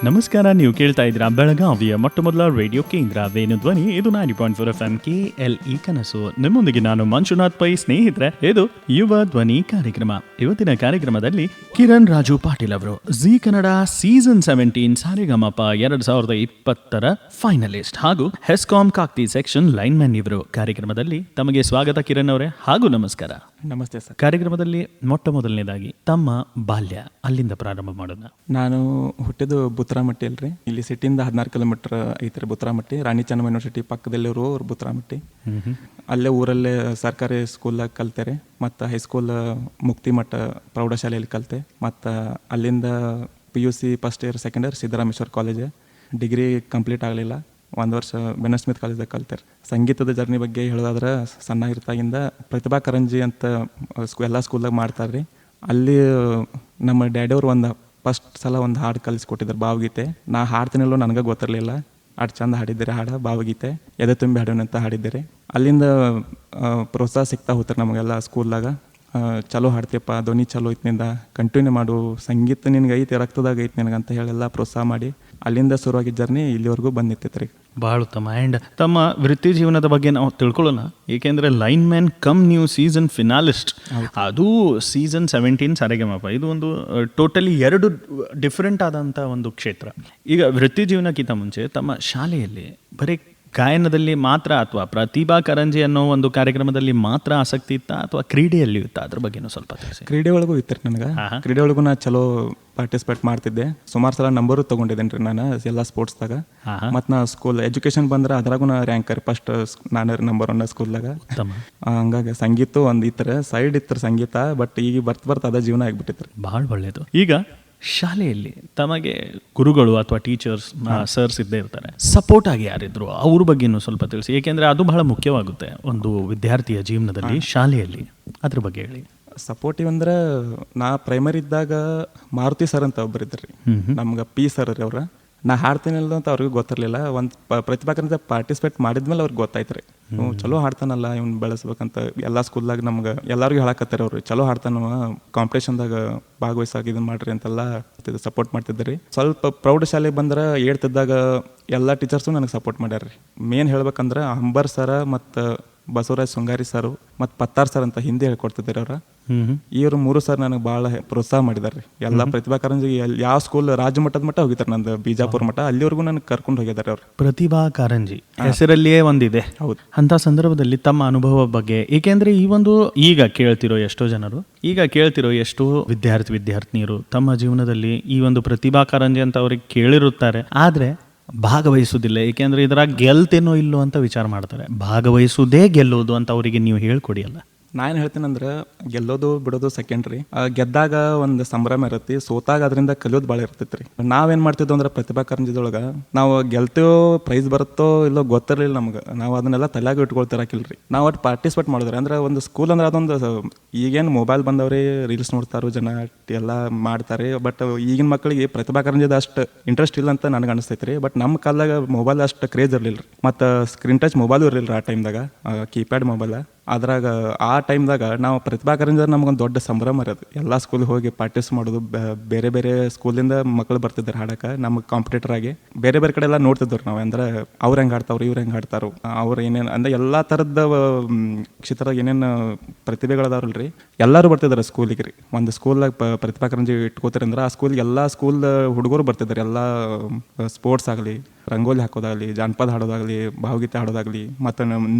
ನಮಸ್ಕಾರ, ನೀವು ಕೇಳ್ತಾ ಇದ್ದೀರಾ ಬೆಳಗಾವಿಯ ಮೊಟ್ಟ ಮೊದಲ ರೇಡಿಯೋ ಕೇಂದ್ರ ವೇಣು ಧ್ವನಿ. ಇದು 90.4 FM KLE ಕನಸು. ನಿಮ್ಮೊಂದಿಗೆ ನಾನು ಮಂಜುನಾಥ್ ಪೈ. ಸ್ನೇಹಿತರೆ, ಇದು ಯುವ ಧ್ವನಿ ಕಾರ್ಯಕ್ರಮ. ಇವತ್ತಿನ ಕಾರ್ಯಕ್ರಮದಲ್ಲಿ ಕಿರಣ್ ರಾಜು ಪಾಟೀಲ್ ಅವರು G Kannada season 17 Saregamapa 2020 finalist ಹಾಗೂ ಹೆಸ್ಕಾಂ ಕಾಕ್ತಿ ಸೆಕ್ಷನ್ ಲೈನ್ಮನ್ ಇವರು. ಕಾರ್ಯಕ್ರಮದಲ್ಲಿ ತಮಗೆ ಸ್ವಾಗತ ಕಿರಣ್ ಅವರೇ, ಹಾಗೂ ನಮಸ್ಕಾರ. ನಮಸ್ತೆ ಸರ್. ಕಾರ್ಯಕ್ರಮದಲ್ಲಿ ಮೊಟ್ಟ ಮೊದಲನೇದಾಗಿ ತಮ್ಮ ಬಾಲ್ಯ ಅಲ್ಲಿಂದ ಪ್ರಾರಂಭ ಮಾಡೋಣ. ನಾನು ಹುಟ್ಟಿದ್ದು ಬುತ್ರಾಮಟ್ಟಿ ಅಲ್ರಿ. ಇಲ್ಲಿ ಸಿಟಿಯಿಂದ 16 ಕಿಲೋಮೀಟರ್ ಐತ್ರಿ ಬುತ್ರಾಮಟ್ಟಿ. ರಾಣಿ ಚೆನ್ನಮ್ಮ ಯೂನಿವರ್ಸಿಟಿ ಪಕ್ಕದಲ್ಲಿರೋ ಬುತ್ರಾಮಟ್ಟಿ. ಅಲ್ಲೇ ಊರಲ್ಲೇ ಸರ್ಕಾರಿ ಸ್ಕೂಲಾಗ ಕಲ್ತೇರೆ. ಮತ್ತು ಹೈಸ್ಕೂಲ್ ಮುಕ್ತಿಮಠ ಪ್ರೌಢಶಾಲೆಯಲ್ಲಿ ಕಲಿತೆ. ಮತ್ತು ಅಲ್ಲಿಂದ PUC first year second year Siddarameshwara college. Degree complete ಆಗಲಿಲ್ಲ. 1 ವರ್ಷ ಬೆನರ್ ಸ್ಮಿತ್ ಕಾಲೇಜಾಗ ಕಲ್ತಾರೆ. ಸಂಗೀತದ ಜರ್ನಿ ಬಗ್ಗೆ ಹೇಳೋದಾದ್ರೆ, ಸಣ್ಣ ಇರ್ತಾಗಿಂದ ಪ್ರತಿಭಾ ಕಾರಂಜಿ ಅಂತ ಎಲ್ಲ ಸ್ಕೂಲಾಗ ಮಾಡ್ತಾರೆ ರೀ. ಅಲ್ಲಿ ನಮ್ಮ ಡ್ಯಾಡಿಯವ್ರು ಫಸ್ಟ್ ಸಲ ಒಂದು ಹಾಡು ಕಲಿಸ್ಕೊಟ್ಟಿದ್ದಾರೆ, ಭಾವಗೀತೆ. ನಾ ಹಾಡ್ತೀನಿಲ್ಲೋ ನನಗೆ ಗೊತ್ತಿರಲಿಲ್ಲ. ಅಷ್ಟು ಚಂದ ಹಾಡಿದ್ದೀರಿ ಹಾಡು, ಭಾವಗೀತೆ ಎದೆ ತುಂಬಿ ಹಾಡೋಣಂತ ಹಾಡಿದ್ದೀರಿ. ಅಲ್ಲಿಂದ ಪ್ರೋತ್ಸಾಹ ಸಿಗ್ತಾ ಹೋಗ್ತಾರೆ ನಮಗೆಲ್ಲ ಸ್ಕೂಲ್ದಾಗ. ಚಲೋ ಹಾಡ್ತೀಯಪ್ಪ, ಧ್ವನಿ ಚಲೋ ಐತೆ, ನಿಂದ ಕಂಟಿನ್ಯೂ ಮಾಡು, ಸಂಗೀತ ನಿನ್ಗೆ ಐತೆ, ರಕ್ತದಾಗ ಐತೆ ನಿನಗಂತ ಹೇಳೆಲ್ಲ ಪ್ರೋತ್ಸಾಹ ಮಾಡಿ ಅಲ್ಲಿಂದ ಶುರುವಾಗಿದ್ದ ಜರ್ನಿ ಇಲ್ಲಿವರೆಗೂ ಬಂದಿತ್ತೈತ್ರಿ. ಭಾಳ ಉತ್ತಮ. ಆ್ಯಂಡ್ ತಮ್ಮ ವೃತ್ತಿ ಜೀವನದ ಬಗ್ಗೆ ನಾವು ತಿಳ್ಕೊಳ್ಳೋಣ. ಏಕೆಂದರೆ line man cum new season finalist, ಅದು ಸೀಸನ್ 17 ಸಾರೆಗಮಪ. ಇದು ಒಂದು ಟೋಟಲಿ 2 ಡಿಫ್ರೆಂಟ್ ಆದಂಥ ಒಂದು ಕ್ಷೇತ್ರ. ಈಗ ವೃತ್ತಿ ಜೀವನಕ್ಕಿಂತ ಮುಂಚೆ ತಮ್ಮ ಶಾಲೆಯಲ್ಲಿ ಬರೀ ಗಾಯನದಲ್ಲಿ ಮಾತ್ರ ಅಥವಾ ಪ್ರತಿಭಾ ಕಾರಂಜಿ ಅನ್ನೋ ಒಂದು ಕಾರ್ಯಕ್ರಮದಲ್ಲಿ ಮಾತ್ರ ಆಸಕ್ತಿ ಇತ್ತಾ, ಅಥವಾ ಕ್ರೀಡೆಯಲ್ಲಿ ಇತ್ತಾ? ಅದ್ರ ಬಗ್ಗೆನೂ ಸ್ವಲ್ಪ ತಿಳಿಸಿ. ಕ್ರೀಡೆ ಒಳಗೂ ಇತ್ತು ನನಗೆ. ಕ್ರೀಡೆ ಒಳಗೂ ನಾ ಚಲೋ ಪಾರ್ಟಿಸಿಪೇಟ್ ಮಾಡ್ತಿದ್ದೆ. ಸುಮಾರು ಸಲ ನಂಬರು ತೊಗೊಂಡಿದ್ದೇನೆ ರೀ ನಾನು ಎಲ್ಲ ಸ್ಪೋರ್ಟ್ಸ್ದಾಗ. ಮತ್ತು ನಾ ಸ್ಕೂಲ್ ಎಜುಕೇಷನ್ ಬಂದ್ರೆ ಅದ್ರಾಗೂ ನಾ ರ್ಯಾಂಕರ್ ಫಸ್ಟ್. ನಾನು ನಂಬರ್ 1 ಸ್ಕೂಲ್ದಾಗ. ಹಂಗಾಗಿ ಸಂಗೀತ ಒಂದು ಇತ್ತು, ಸೈಡ್ ಇತ್ತು ಸಂಗೀತ. ಬಟ್ ಈಗ ಬರ್ತಾ ಅದ ಜೀವನ ಆಗಿಬಿಟ್ಟಿತ್ತು. ಭಾಳ ಒಳ್ಳೆಯದು. ಈಗ ಶಾಲೆಯಲ್ಲಿ ತಮಗೆ ಗುರುಗಳು ಅಥವಾ ಟೀಚರ್ಸ್, ಸರ್ಸ್ ಇದ್ದೇ ಇರ್ತಾರೆ. ಸಪೋರ್ಟ್ ಆಗಿ ಯಾರಿದ್ರು, ಅವ್ರ ಬಗ್ಗೆನೂ ಸ್ವಲ್ಪ ತಿಳಿಸಿ. ಏಕೆಂದರೆ ಅದು ಬಹಳ ಮುಖ್ಯವಾಗುತ್ತೆ ಒಂದು ವಿದ್ಯಾರ್ಥಿಯ ಜೀವನದಲ್ಲಿ, ಶಾಲೆಯಲ್ಲಿ. ಅದ್ರ ಬಗ್ಗೆ ಹೇಳಿ. ಸಪೋರ್ಟಿವ್ ಅಂದ್ರೆ, ನಾ ಪ್ರೈಮರಿ ಇದ್ದಾಗ ಮಾರುತಿ ಸರ್ ಅಂತ ಒಬ್ಬರಿದ್ರಿ. ನಮ್ಗೆ P ಸರ್ ರೀ ಅವ್ರ. ನಾ ಹಾಡ್ತೀನಿಲ್ಲ ಅಂತ ಅವ್ರಿಗೂ ಗೊತ್ತಿರಲಿಲ್ಲ. ಒಂದು ಪ್ರತಿಭಾಕರಂತ ಪಾರ್ಟಿಸಿಪೇಟ್ ಮಾಡಿದ್ಮೇಲೆ ಅವ್ರಿಗೆ ಗೊತ್ತಾಯ್ತು ರೀ, ಚಲೋ ಹಾಡ್ತಾನಲ್ಲ, ಇವ್ನು ಬೆಳೆಸ್ಬೇಕಂತ. ಎಲ್ಲ ಸ್ಕೂಲ್ದಾಗ ನಮ್ಗೆ ಎಲ್ಲರಿಗೂ ಹೇಳಕತ್ತಾರೆ ಅವ್ರು, ಚಲೋ ಹಾಡ್ತಾನವ, ಕಾಂಪಿಟೇಷನ್ದಾಗ ಭಾಗವಹಿಸಾಗಿ ಇದನ್ನು ಮಾಡ್ರಿ ಅಂತೆಲ್ಲ ಸಪೋರ್ಟ್ ಮಾಡ್ತಿದ್ರಿ. ಸ್ವಲ್ಪ ಪ್ರೌಢಶಾಲೆಗೆ ಬಂದ್ರೆ 8th ಇದ್ದಾಗ ಎಲ್ಲ ಟೀಚರ್ಸು ನನಗೆ ಸಪೋರ್ಟ್ ಮಾಡ್ಯಾರ ರೀ. ಮೇನ್ ಹೇಳ್ಬೇಕಂದ್ರೆ ಅಂಬರ್ ಸರ ಮತ್ತು ಬಸವರಾಜ್ ಸುಂಗಾರಿ ಸರ್ ಮತ್ತು ಪತ್ತಾರ್ ಸರ್ ಅಂತ ಹಿಂದಿ ಹೇಳ್ಕೊಡ್ತಿದ್ದಾರೆ ಅವ್ರ. ಇವರು 3 ಸರ್ ನನಗೆ ಭಾಳ ಪ್ರೋತ್ಸಾಹ ಮಾಡಿದಾರೆ ರೀ. ಎಲ್ಲ ಪ್ರತಿಭಾ ಕಾರಂಜಿ ಯಾವ ಸ್ಕೂಲ್ ರಾಜ್ಯ ಮಟ್ಟದ ಮಟ್ಟ ಹೋಗಿದ್ದಾರೆ, ನಂದು ಬಿಜಾಪುರ ಮಟ್ಟ, ಅಲ್ಲಿವರೆಗೂ ನನಗೆ ಕರ್ಕೊಂಡು ಹೋಗಿದ್ದಾರೆ ಅವ್ರು. ಪ್ರತಿಭಾ ಕಾರಂಜಿ ಹೆಸರಲ್ಲಿಯೇ ಒಂದಿದೆ. ಹೌದು. ಅಂತ ಸಂದರ್ಭದಲ್ಲಿ ತಮ್ಮ ಅನುಭವ ಬಗ್ಗೆ, ಏಕೆಂದ್ರೆ ಈ ಒಂದು ಈಗ ಕೇಳ್ತಿರೋ ಎಷ್ಟೋ ಜನರು, ಈಗ ಕೇಳ್ತಿರೋ ಎಷ್ಟೋ ವಿದ್ಯಾರ್ಥಿನಿಯರು ತಮ್ಮ ಜೀವನದಲ್ಲಿ ಈ ಒಂದು ಪ್ರತಿಭಾ ಕಾರಂಜಿ ಅಂತ ಅವ್ರಿಗೆ ಕೇಳಿರುತ್ತಾರೆ, ಆದರೆ ಭಾಗವಹಿಸುವುದಿಲ್ಲ. ಏಕೆಂದರೆ ಇದರಾಗ ಗೆಲ್ತೇನೋ ಇಲ್ಲೋ ಅಂತ ವಿಚಾರ ಮಾಡ್ತಾರೆ. ಭಾಗವಹಿಸುವುದೇ ಗೆಲ್ಲೋದು ಅಂತ ಅವರಿಗೆ ನೀವು ಹೇಳ್ಕೊಡಿಯಲ್ಲ. ನಾ ಏನು ಹೇಳ್ತೀನಂದ್ರೆ, ಗೆಲ್ಲೋದು ಬಿಡೋದು ಸೆಕೆಂಡ್ರಿ. ಗೆದ್ದಾಗ ಒಂದು ಸಂಭ್ರಮ ಇರುತ್ತೆ, ಸೋತಾಗ ಅದರಿಂದ ಕಲಿಯೋದು ಭಾಳ ಇರ್ತೈತೆ ರೀ. ನಾವೇನು ಮಾಡ್ತಿದ್ವು ಅಂದ್ರೆ, ಪ್ರತಿಭಾ ಕಾರಂಜಿದೊಳಗೆ ನಾವು ಗೆಲ್ತೇವೋ ಪ್ರೈಸ್ ಬರುತ್ತೋ ಇಲ್ಲೋ ಗೊತ್ತಿರಲಿಲ್ಲ ನಮ್ಗೆ. ನಾವು ಅದನ್ನೆಲ್ಲ ತಲೆಯಾಗ ಇಟ್ಕೊಳ್ತಿರಕಿಲ್ರಿ. ನಾವು ಒಟ್ಟು ಪಾರ್ಟಿಸಿಪೇಟ್ ಮಾಡಿದ್ರೆ ಅಂದ್ರೆ, ಒಂದು ಸ್ಕೂಲ್ ಅಂದ್ರೆ ಅದೊಂದು, ಈಗೇನು ಮೊಬೈಲ್ ಬಂದವ್ರಿ, ರೀಲ್ಸ್ ನೋಡ್ತಾರೋ ಜನ ಎಲ್ಲ ಮಾಡ್ತಾರೆ. ಬಟ್ ಈಗಿನ ಮಕ್ಕಳಿಗೆ ಪ್ರತಿಭಾ ಕಾರಂಜಿದ ಅಷ್ಟು ಇಂಟ್ರೆಸ್ಟ್ ಇಲ್ಲ ಅಂತ ನನಗೆ ಅನಿಸ್ತೈತೆ ರೀ. ಬಟ್ ನಮ್ಮ ಕಾಲದಾಗ ಮೊಬೈಲ್ ಅಷ್ಟು ಕ್ರೇಜ್ ಇರಲಿಲ್ಲ ರೀ. ಮತ್ತು ಸ್ಕ್ರೀನ್ ಟಚ್ ಮೊಬೈಲು ಇರಲಿಲ್ಲ ಆ ಟೈಮ್ದಾಗ, ಕೀಪ್ಯಾಡ್ ಮೊಬೈಲ. ಅದ್ರಾಗ ಆ ಟೈಮ್ದಾಗ ನಾವು ಪ್ರತಿಭಾ ಕಾರಂಜಿ ನಮ್ಗೊಂದು ದೊಡ್ಡ ಸಂಭ್ರಮ ಇರೋದು. ಎಲ್ಲ ಸ್ಕೂಲಿಗೆ ಹೋಗಿ ಪ್ರಾಕ್ಟೀಸ್ ಮಾಡೋದು. ಬೇರೆ ಬೇರೆ ಸ್ಕೂಲಿಂದ ಮಕ್ಕಳು ಬರ್ತಿದ್ದಾರೆ ಹಾಡಕ್ಕೆ, ನಮಗೆ ಕಾಂಪಿಟೇಟರ್ ಆಗಿ. ಬೇರೆ ಬೇರೆ ಕಡೆ ಎಲ್ಲ ನೋಡ್ತಿದ್ರು ನಾವು, ಅಂದ್ರೆ ಅವ್ರು ಹೆಂಗೆ ಹಾಡ್ತಾವ್ರು, ಇವ್ರು ಹೆಂಗೆ ಹಾಡ್ತಾರೋ, ಅವ್ರು ಏನೇನು ಅಂದ್ರೆ ಎಲ್ಲ ಥರದ ಕ್ಷೇತ್ರದಾಗ ಏನೇನು ಪ್ರತಿಭೆಗಳದಾವ್ರಲ್ರಿ, ಎಲ್ಲರೂ ಬರ್ತಿದ್ದಾರೆ ಸ್ಕೂಲಿಗೆ ರೀ. ಒಂದು ಸ್ಕೂಲ್ದಾಗ ಪ್ರತಿಭಾ ಕಾರಂಜಿ ಇಟ್ಕೋತಾರೆ ಅಂದ್ರೆ, ಆ ಸ್ಕೂಲ್ಗೆ ಎಲ್ಲ ಸ್ಕೂಲ್ ಹುಡುಗರು ಬರ್ತಿದ್ದಾರೆ. ಎಲ್ಲ ಸ್ಪೋರ್ಟ್ಸ್ ಆಗಲಿ, ರಂಗೋಲಿ ಹಾಕೋದಾಗಲಿ, ಜಾನಪದ ಹಾಡೋದಾಗಲಿ, ಭಾವಗೀತೆ ಹಾಡೋದಾಗಲಿ, ಮತ್ತು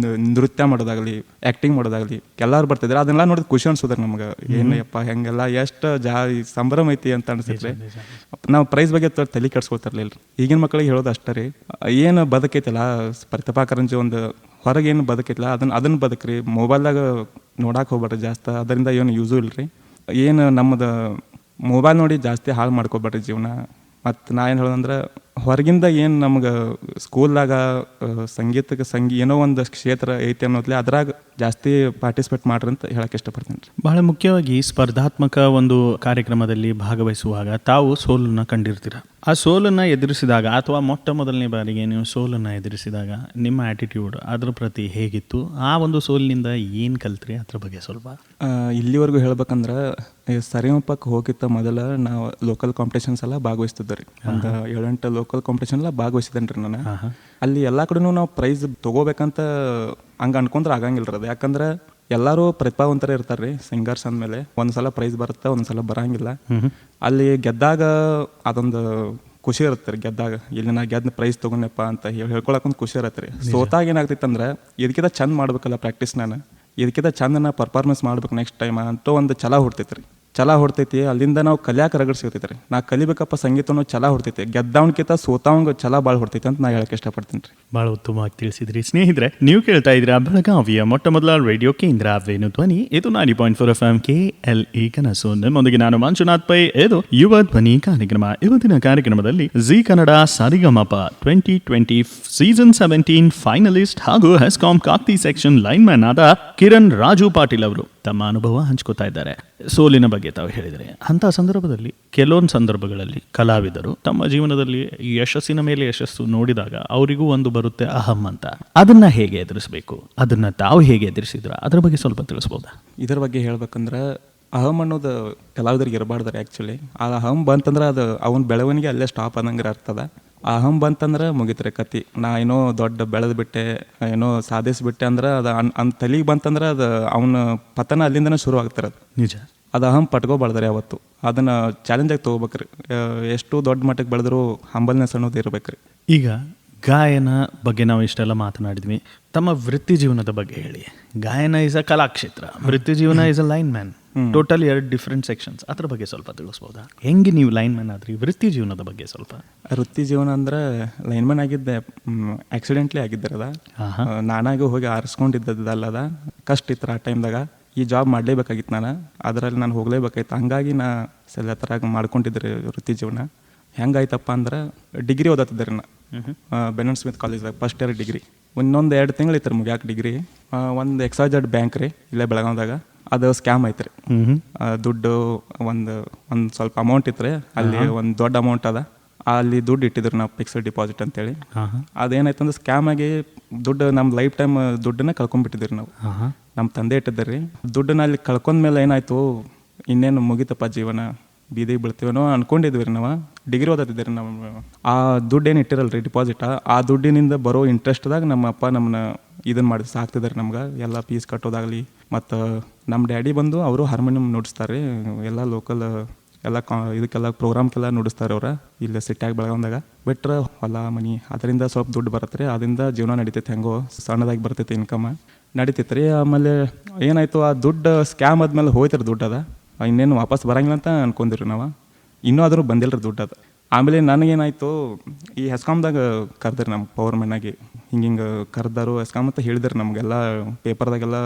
ನೃತ್ಯ ಮಾಡೋದಾಗಲಿ, ಆ್ಯಕ್ಟಿಂಗ್ ಮಾಡೋದಾಗಲಿ, ಎಲ್ಲರೂ ಬರ್ತಿದ್ದಾರೆ. ಅದನ್ನೆಲ್ಲ ನೋಡಿದ್ರೆ ಖುಷಿ ಅನ್ಸೋದ್ರಿ ನಮ್ಗೆ. ಏನಪ್ಪ ಹೆಂಗೆಲ್ಲ ಎಷ್ಟು ಸಂಭ್ರಮ ಐತಿ ಅಂತ ಅನಿಸ್ತೈತ್ರಿ. ನಾವು ಪ್ರೈಸ್ ಬಗ್ಗೆ ತಲೆ ಕೆಡ್ಸ್ಕೊತಿರ್ಲಿಲ್ಲ ರೀ. ಈಗಿನ ಮಕ್ಕಳಿಗೆ ಹೇಳೋದು ಅಷ್ಟೇ ರೀ, ಏನು ಬದುಕೈತಿಲ್ಲ ಪ್ರತಿಭಾ ಕಾರಂಜಿ, ಒಂದು ಹೊರಗೇನು ಬದುಕೈತಿಲ್ಲ ಅದನ್ನು ಬದುಕ್ರಿ. ಮೊಬೈಲ್ದಾಗ ನೋಡಕ್ಕೆ ಹೋಗ್ಬೇಡ್ರಿ ಜಾಸ್ತಿ, ಅದರಿಂದ ಏನು ಯೂಸು ಇಲ್ಲ ರೀ. ಏನು ನಮ್ಮದು ಮೊಬೈಲ್ ನೋಡಿ ಜಾಸ್ತಿ ಹಾಳು ಮಾಡ್ಕೊಬೇಡ್ರಿ ಜೀವನ. ಮತ್ತು ನಾ ಏನು ಹೇಳೋದಂದ್ರೆ, ಹೊರಗಿಂದ ಏನು ನಮ್ಗೆ ಸ್ಕೂಲ್ದಾಗ ಸಂಗೀತಕ್ಕೆ ಏನೋ ಒಂದು ಕ್ಷೇತ್ರ ಐತಿ ಅನ್ನೋದ್ಲೆ ಅದ್ರಾಗ ಜಾಸ್ತಿ ಪಾರ್ಟಿಸಿಪೇಟ್ ಮಾಡ್ರಿ ಅಂತ ಹೇಳಕ್ಕೆ ಇಷ್ಟಪಡ್ತೀನಿ ರೀ. ಬಹಳ ಮುಖ್ಯವಾಗಿ ಸ್ಪರ್ಧಾತ್ಮಕ ಒಂದು ಕಾರ್ಯಕ್ರಮದಲ್ಲಿ ಭಾಗವಹಿಸುವಾಗ ತಾವು ಸೋಲನ್ನು ಕಂಡಿರ್ತೀರ. ಆ ಸೋಲನ್ನು ಎದುರಿಸಿದಾಗ ಅಥವಾ ಮೊಟ್ಟ ಮೊದಲನೇ ಬಾರಿಗೆ ನೀವು ಸೋಲನ್ನು ಎದುರಿಸಿದಾಗ ನಿಮ್ಮ ಆ್ಯಟಿಟ್ಯೂಡ್ ಅದ್ರ ಪ್ರತಿ ಹೇಗಿತ್ತು? ಆ ಒಂದು ಸೋಲಿನಿಂದ ಏನು ಕಲ್ತ್ರಿ ಅದ್ರ ಬಗ್ಗೆ ಸ್ವಲ್ಪ? ಇಲ್ಲಿವರೆಗೂ ಹೇಳ್ಬೇಕಂದ್ರೆ ಸರಿಗಮಪಕ್ಕೆ ಹೋಗಿತ್ತ ಮೊದಲ ನಾವು ಲೋಕಲ್ ಕಾಂಪಿಟೇಷನ್ಸ್ ಎಲ್ಲ ಭಾಗವಹಿಸ್ತಿದ್ದೆ ರೀ. ಒಂದು 7-8 ಲೋಕಲ್ ಕಾಂಪಿಟೇಷನ್ ಎಲ್ಲ ಭಾಗವಹಿಸಿದ್ದೇನೆ ರೀ ನಾನು. ಅಲ್ಲಿ ಎಲ್ಲ ಕಡೆನೂ ನಾವು ಪ್ರೈಸ್ ತೊಗೋಬೇಕಂತ ಹಂಗೆ ಅನ್ಕೊಂಡ್ರೆ ಆಗಂಗಿಲ್ಲ ರೀ ಅದು. ಯಾಕಂದ್ರೆ ಎಲ್ಲರೂ ಪ್ರತಿಭಾವಂತರ ಇರ್ತಾರೆ ರೀ ಸಿಂಗರ್ಸ್ ಅಂದಮೇಲೆ. ಒಂದ್ಸಲ ಪ್ರೈಸ್ ಬರುತ್ತೆ, ಒಂದ್ಸಲ ಬರಂಗಿಲ್ಲ. ಅಲ್ಲಿ ಗೆದ್ದಾಗ ಅದೊಂದು ಖುಷಿ ಇರುತ್ತೆ ರೀ. ಗೆದ್ದಾಗ ಇಲ್ಲಿ ನಾ ಗೆದ್ದ ಪ್ರೈಸ್ ತೊಗೊಂಡೆಪ್ಪ ಅಂತ ಹೇಳ್ಕೊಳಕ್ಕೊಂದು ಖುಷಿ ಇರುತ್ತೆ ರೀ. ಸೋತಾಗ ಏನಾಗ್ತೈತೆ ಅಂದ್ರೆ ಇದಕ್ಕಿಂತ ಚಂದ ಮಾಡ್ಬೇಕಲ್ಲ ಪ್ರಾಕ್ಟೀಸ್, ನಾನು ಇದಕ್ಕಿಂತ ಚಂದ ಪರ್ಫಾರ್ಮೆನ್ಸ್ ಮಾಡ್ಬೇಕು ನೆಕ್ಸ್ಟ್ ಟೈಮ್ ಅಂತ ಒಂದು ಛಲ ಹೊಡ್ತೈತೆ ರೀ. ಛಲ ಹೊಡ್ತೈತಿ. ಅಲ್ಲಿಂದ ನಾವು ಕಲಿಯಾಕೆ ರಗಡ್ ಸಿಗ್ತೈತೆ ರೀ. ನಾ ಕಲಿಬೇಕಪ್ಪ ಸಂಗೀತನೂ ಛಲ ಹೊಡ್ತೈತಿ. ಗೆದ್ದವನ್ಕಿಂತ ಸೋತಾವಂಗ ಛಲ ಭಾಳ ಹೊಡ್ತೈತಿ ಅಂತ ನಾ ಹೇಳಕ್ಕೆ ಇಷ್ಟಪಡ್ತೀನಿ ರೀ. ಭಾಳ ಉತ್ತಮವಾಗಿ ತಿಳಿಸಿದ್ರಿ. ಸ್ನೇಹಿತರೆ, ನೀವು ಕೇಳ್ತಾ ಇದ್ದೀರಾ ಬೆಳಗಾವಿಯ ಮೊಟ್ಟ ಮೊದಲ ರೇಡಿಯೋ ಕೇಂದ್ರ ವೇಣು ಧ್ವನಿ. ಇದು 90.4 FM KLE ಕನಸು. ನಿಮ್ಮೊಂದಿಗೆ ನಾನು ಮಂಜುನಾಥ್ ಪೈ. ಇದು ಯುವ ಧ್ವನಿ ಕಾರ್ಯಕ್ರಮ. ಇವತ್ತಿನ ಕಾರ್ಯಕ್ರಮದಲ್ಲಿ ಜಿ ಕನ್ನಡ ಸರಿಗಮಪ 2020 ಸೀಸನ್ 17 ಫೈನಲಿಸ್ಟ್ ಹಾಗೂ ಹೆಸ್ಕಾಂ ಕಾಕ್ತಿ ಸೆಕ್ಷನ್ ಲೈನ್ಮ್ಯಾನ್ ಆದ ಕಿರಣ್ ರಾಜು ಪಾಟೀಲ್ ಅವರು ತಮ್ಮ ಅನುಭವ ಹಂಚ್ಕೋತಾ ಇದ್ದಾರೆ. ಸೋಲಿನ ಬಗ್ಗೆ ತಾವು ಹೇಳಿದರೆ, ಅಂಥ ಸಂದರ್ಭದಲ್ಲಿ ಕೆಲವೊಂದು ಸಂದರ್ಭಗಳಲ್ಲಿ ಕಲಾವಿದರು ತಮ್ಮ ಜೀವನದಲ್ಲಿ ಯಶಸ್ಸಿನ ಮೇಲೆ ಯಶಸ್ಸು ನೋಡಿದಾಗ ಅವರಿಗೂ ಒಂದು ಬರುತ್ತೆ ಅಹಂ ಅಂತ. ಅದನ್ನ ಹೇಗೆ ಎದುರಿಸಬೇಕು, ಅದನ್ನ ತಾವು ಹೇಗೆ ಎದುರಿಸಿದ್ರ, ಅದ್ರ ಬಗ್ಗೆ ಸ್ವಲ್ಪ ತಿಳಿಸ್ಬೋದಾ? ಇದ್ರ ಬಗ್ಗೆ ಹೇಳ್ಬೇಕಂದ್ರೆ ಅಹಂ ಅನ್ನೋದು ಕಲಾವಿದರಿಗೆ ಇರಬಾರ್ದಾರೆ. ಆ್ಯಕ್ಚುಲಿ ಆ ಅಹಂ ಬಂತಂದ್ರೆ ಅದು ಅವನ ಬೆಳವಣಿಗೆ ಅಲ್ಲೇ ಸ್ಟಾಪ್ ಅನ್ನಂಗೆ ಅರ್ಥದ. ಆ ಅಹಂ ಬಂತಂದ್ರೆ ಮುಗಿತ್ರೆ ಕತಿ. ನಾ ಏನೋ ದೊಡ್ಡ ಬೆಳೆದು ಬಿಟ್ಟೆ, ಏನೋ ಸಾಧಿಸಿಬಿಟ್ಟೆ ಅಂದ್ರೆ ಅದು ತಲೆಗೆ ಬಂತಂದ್ರೆ ಅದು ಅವನ ಪತನ ಅಲ್ಲಿಂದನೇ ಶುರು ಆಗ್ತಿರೋದು. ನಿಜ. ಅದು ಅಹಂ ಪಟ್ಕೋಬಾರ್ದಾರೆ ಯಾವತ್ತು. ಅದನ್ನು ಚಾಲೆಂಜಾಗಿ ತೊಗೋಬೇಕ್ರಿ. ಎಷ್ಟು ದೊಡ್ಡ ಮಟ್ಟಕ್ಕೆ ಬೆಳೆದ್ರೂ ಹಂಬಲ್ನೆಸ್ ಅನ್ನೋದು ಇರ್ಬೇಕ್ರಿ. ಈಗ ಗಾಯನ ಬಗ್ಗೆ ನಾವು ಇಷ್ಟೆಲ್ಲ ಮಾತನಾಡಿದ್ವಿ. ತಮ್ಮ ವೃತ್ತಿ ಜೀವನದ ಬಗ್ಗೆ ಹೇಳಿ. ಗಾಯನ ಇಸ್ ಅ ಕಲಾಕ್ಷೇತ್ರ, ವೃತ್ತಿ ಜೀವನ is a line man. Total 2 different sections. ಅದ್ರ ಬಗ್ಗೆ ಸ್ವಲ್ಪ ತಿಳಿಸ್ಬೋದಾ? ಹೆಂಗೆ ನೀವು ಲೈನ್ ಮ್ಯಾನ್ ಆದ್ರಿ? ವೃತ್ತಿ ಜೀವನದ ಬಗ್ಗೆ ಸ್ವಲ್ಪ. ವೃತ್ತಿ ಜೀವನ ಅಂದ್ರೆ ಲೈನ್ ಮ್ಯಾನ್ ಆಗಿದ್ದೆ ಆಕ್ಸಿಡೆಂಟ್ಲಿ ಆಗಿದ್ದಾರದ. ನಾನಾಗಿ ಹೋಗಿ ಆರಿಸ್ಕೊಂಡಿದ್ದದಲ್ಲದ. ಕಷ್ಟ ಇತ್ತು ಆ ಟೈಮ್ದಾಗ. ಈ ಜಾಬ್ ಮಾಡಲೇಬೇಕಾಗಿತ್ತು ನಾನು. ಅದರಲ್ಲಿ ನಾನು ಹೋಗಲೇಬೇಕಾಯ್ತು. ಹಂಗಾಗಿ ನಾ ಎಲ್ಲ ಥರ ಮಾಡ್ಕೊಂಡಿದ್ದೆ ವೃತ್ತಿ ಜೀವನ. ಹೆಂಗಾಯ್ತಪ್ಪ ಅಂದ್ರೆ ಡಿಗ್ರಿ ಓದತ್ತಿದ್ದೆ ರೀ ನಾ ಬೆನನ್ ಸ್ಮಿತ್ ಕಾಲೇಜ್ದಾಗ ಫಸ್ಟ್ ಇಯರ್ ಡಿಗ್ರಿ. ಇನ್ನೊಂದು 2 ತಿಂಗಳು ಇತ್ತು ರೀ ಮುಗ್ಯಾಕೆ ಡಿಗ್ರಿ. ಒಂದು XYZ ಬ್ಯಾಂಕ್ ರೀ ಇಲ್ಲೇ ಬೆಳಗಾವ್ದಾಗ. ಅದು ಸ್ಕ್ಯಾಮ್ ಐತ್ರಿ. ದುಡ್ಡು ಒಂದು ಸ್ವಲ್ಪ ಅಮೌಂಟ್ ಇತ್ತು ರೀ ಅಲ್ಲಿ. ಒಂದು ದೊಡ್ಡ ಅಮೌಂಟ್ ಅದ. ಅಲ್ಲಿ ದುಡ್ಡು ಇಟ್ಟಿದ್ರು ನಾವು ಫಿಕ್ಸ್ಡ್ ಡಿಪಾಸಿಟ್ ಅಂತೇಳಿ. ಅದೇನಾಯ್ತು ಅಂದ್ರೆ ಸ್ಕ್ಯಾಮ್ ಆಗಿ ದುಡ್ಡು ನಮ್ಮ ಲೈಫ್ ಟೈಮ್ ದುಡ್ಡನ್ನ ಕಳ್ಕೊಂಡ್ಬಿಟ್ಟಿದ್ರಿ ನಾವು. ನಮ್ಮ ತಂದೆ ಇಟ್ಟಿದ್ದೆ ರೀ. ದುಡ್ಡನ್ನ ಅಲ್ಲಿ ಕಳ್ಕೊಂಡ್ಮೇಲೆ ಏನಾಯ್ತು, ಇನ್ನೇನು ಮುಗಿತಪ್ಪ ಜೀವನ, ಬೀದಿಗೆ ಬೀಳ್ತೀವನೋ ಅನ್ಕೊಂಡಿದ್ವಿ ರೀ ನಾವು. ಡಿಗ್ರಿ ಓದತ್ತಿದ್ದೆ ರೀ ನಾವು. ಆ ದುಡ್ಡು ಏನು ಇಟ್ಟಿರಲ್ಲ ರೀ ಡಿಪಾಸಿಟ್, ಆ ದುಡ್ಡಿನಿಂದ ಬರೋ ಇಂಟ್ರೆಸ್ಟ್ದಾಗ ನಮ್ಮ ಅಪ್ಪ ನಮ್ಮನ್ನ ಇದನ್ನು ಮಾಡಿ ಸಾಕ್ತಿದ್ದಾರೆ ನಮ್ಗೆ. ಎಲ್ಲ ಫೀಸ್ ಕಟ್ಟೋದಾಗಲಿ. ಮತ್ತು ನಮ್ಮ ಡ್ಯಾಡಿ ಬಂದು ಅವರು ಹಾರ್ಮೋನಿಯಂ ನುಡಿಸ್ತಾರೆ. ಎಲ್ಲ ಲೋಕಲ್ ಎಲ್ಲ ಇದಕ್ಕೆಲ್ಲ ಪ್ರೋಗ್ರಾಮ್ಗೆಲ್ಲ ನುಡಿಸ್ತಾರೆ ಅವ್ರು ಇಲ್ಲಿ ಸಿಟ್ಯಾಗಿ ಬೆಳಗಾವ್ದಾಗ. ಬಿಟ್ರೆ ಹೊಲ ಮನಿ ಅದರಿಂದ ಸ್ವಲ್ಪ ದುಡ್ಡು ಬರುತ್ತೆ ರೀ. ಅದರಿಂದ ಜೀವನ ನಡೀತೈತೆ. ಹೆಂಗೋ ಸಣ್ಣದಾಗಿ ಬರ್ತೈತೆ ಇನ್ಕಮ್ ನಡೀತೈತೆ ರೀ. ಆಮೇಲೆ ಏನಾಯಿತು, ಆ ದುಡ್ಡು ಸ್ಕ್ಯಾಮ್ ಆದ್ಮೇಲೆ ಹೋಯ್ತಾರೆ ದುಡ್ಡು. ಅದ ಇನ್ನೇನು ವಾಪಸ್ ಬರಂಗಿಲ್ಲ ಅಂತ ಅನ್ಕೊಂಡಿರಿ ನಾವು. ಇನ್ನೂ ಆದರೂ ಬಂದಿಲ್ಲ ರೀ ದುಡ್ಡು ಅದು. ಆಮೇಲೆ ನನಗೇನಾಯಿತು, ಈ ಹೆಸ್ಕಾಮ್ದಾಗ ಕರೆದ್ರಿ ನಮ್ಮ ಪವರ್ಮೆನ್ನಾಗಿ. ಹಿಂಗೆ ಕರೆದಾರು ಹೆಸ್ಕಾಮ್ ಅಂತ ಹೇಳಿದ್ರು ನಮಗೆಲ್ಲ. ಪೇಪರ್ದಾಗೆಲ್ಲ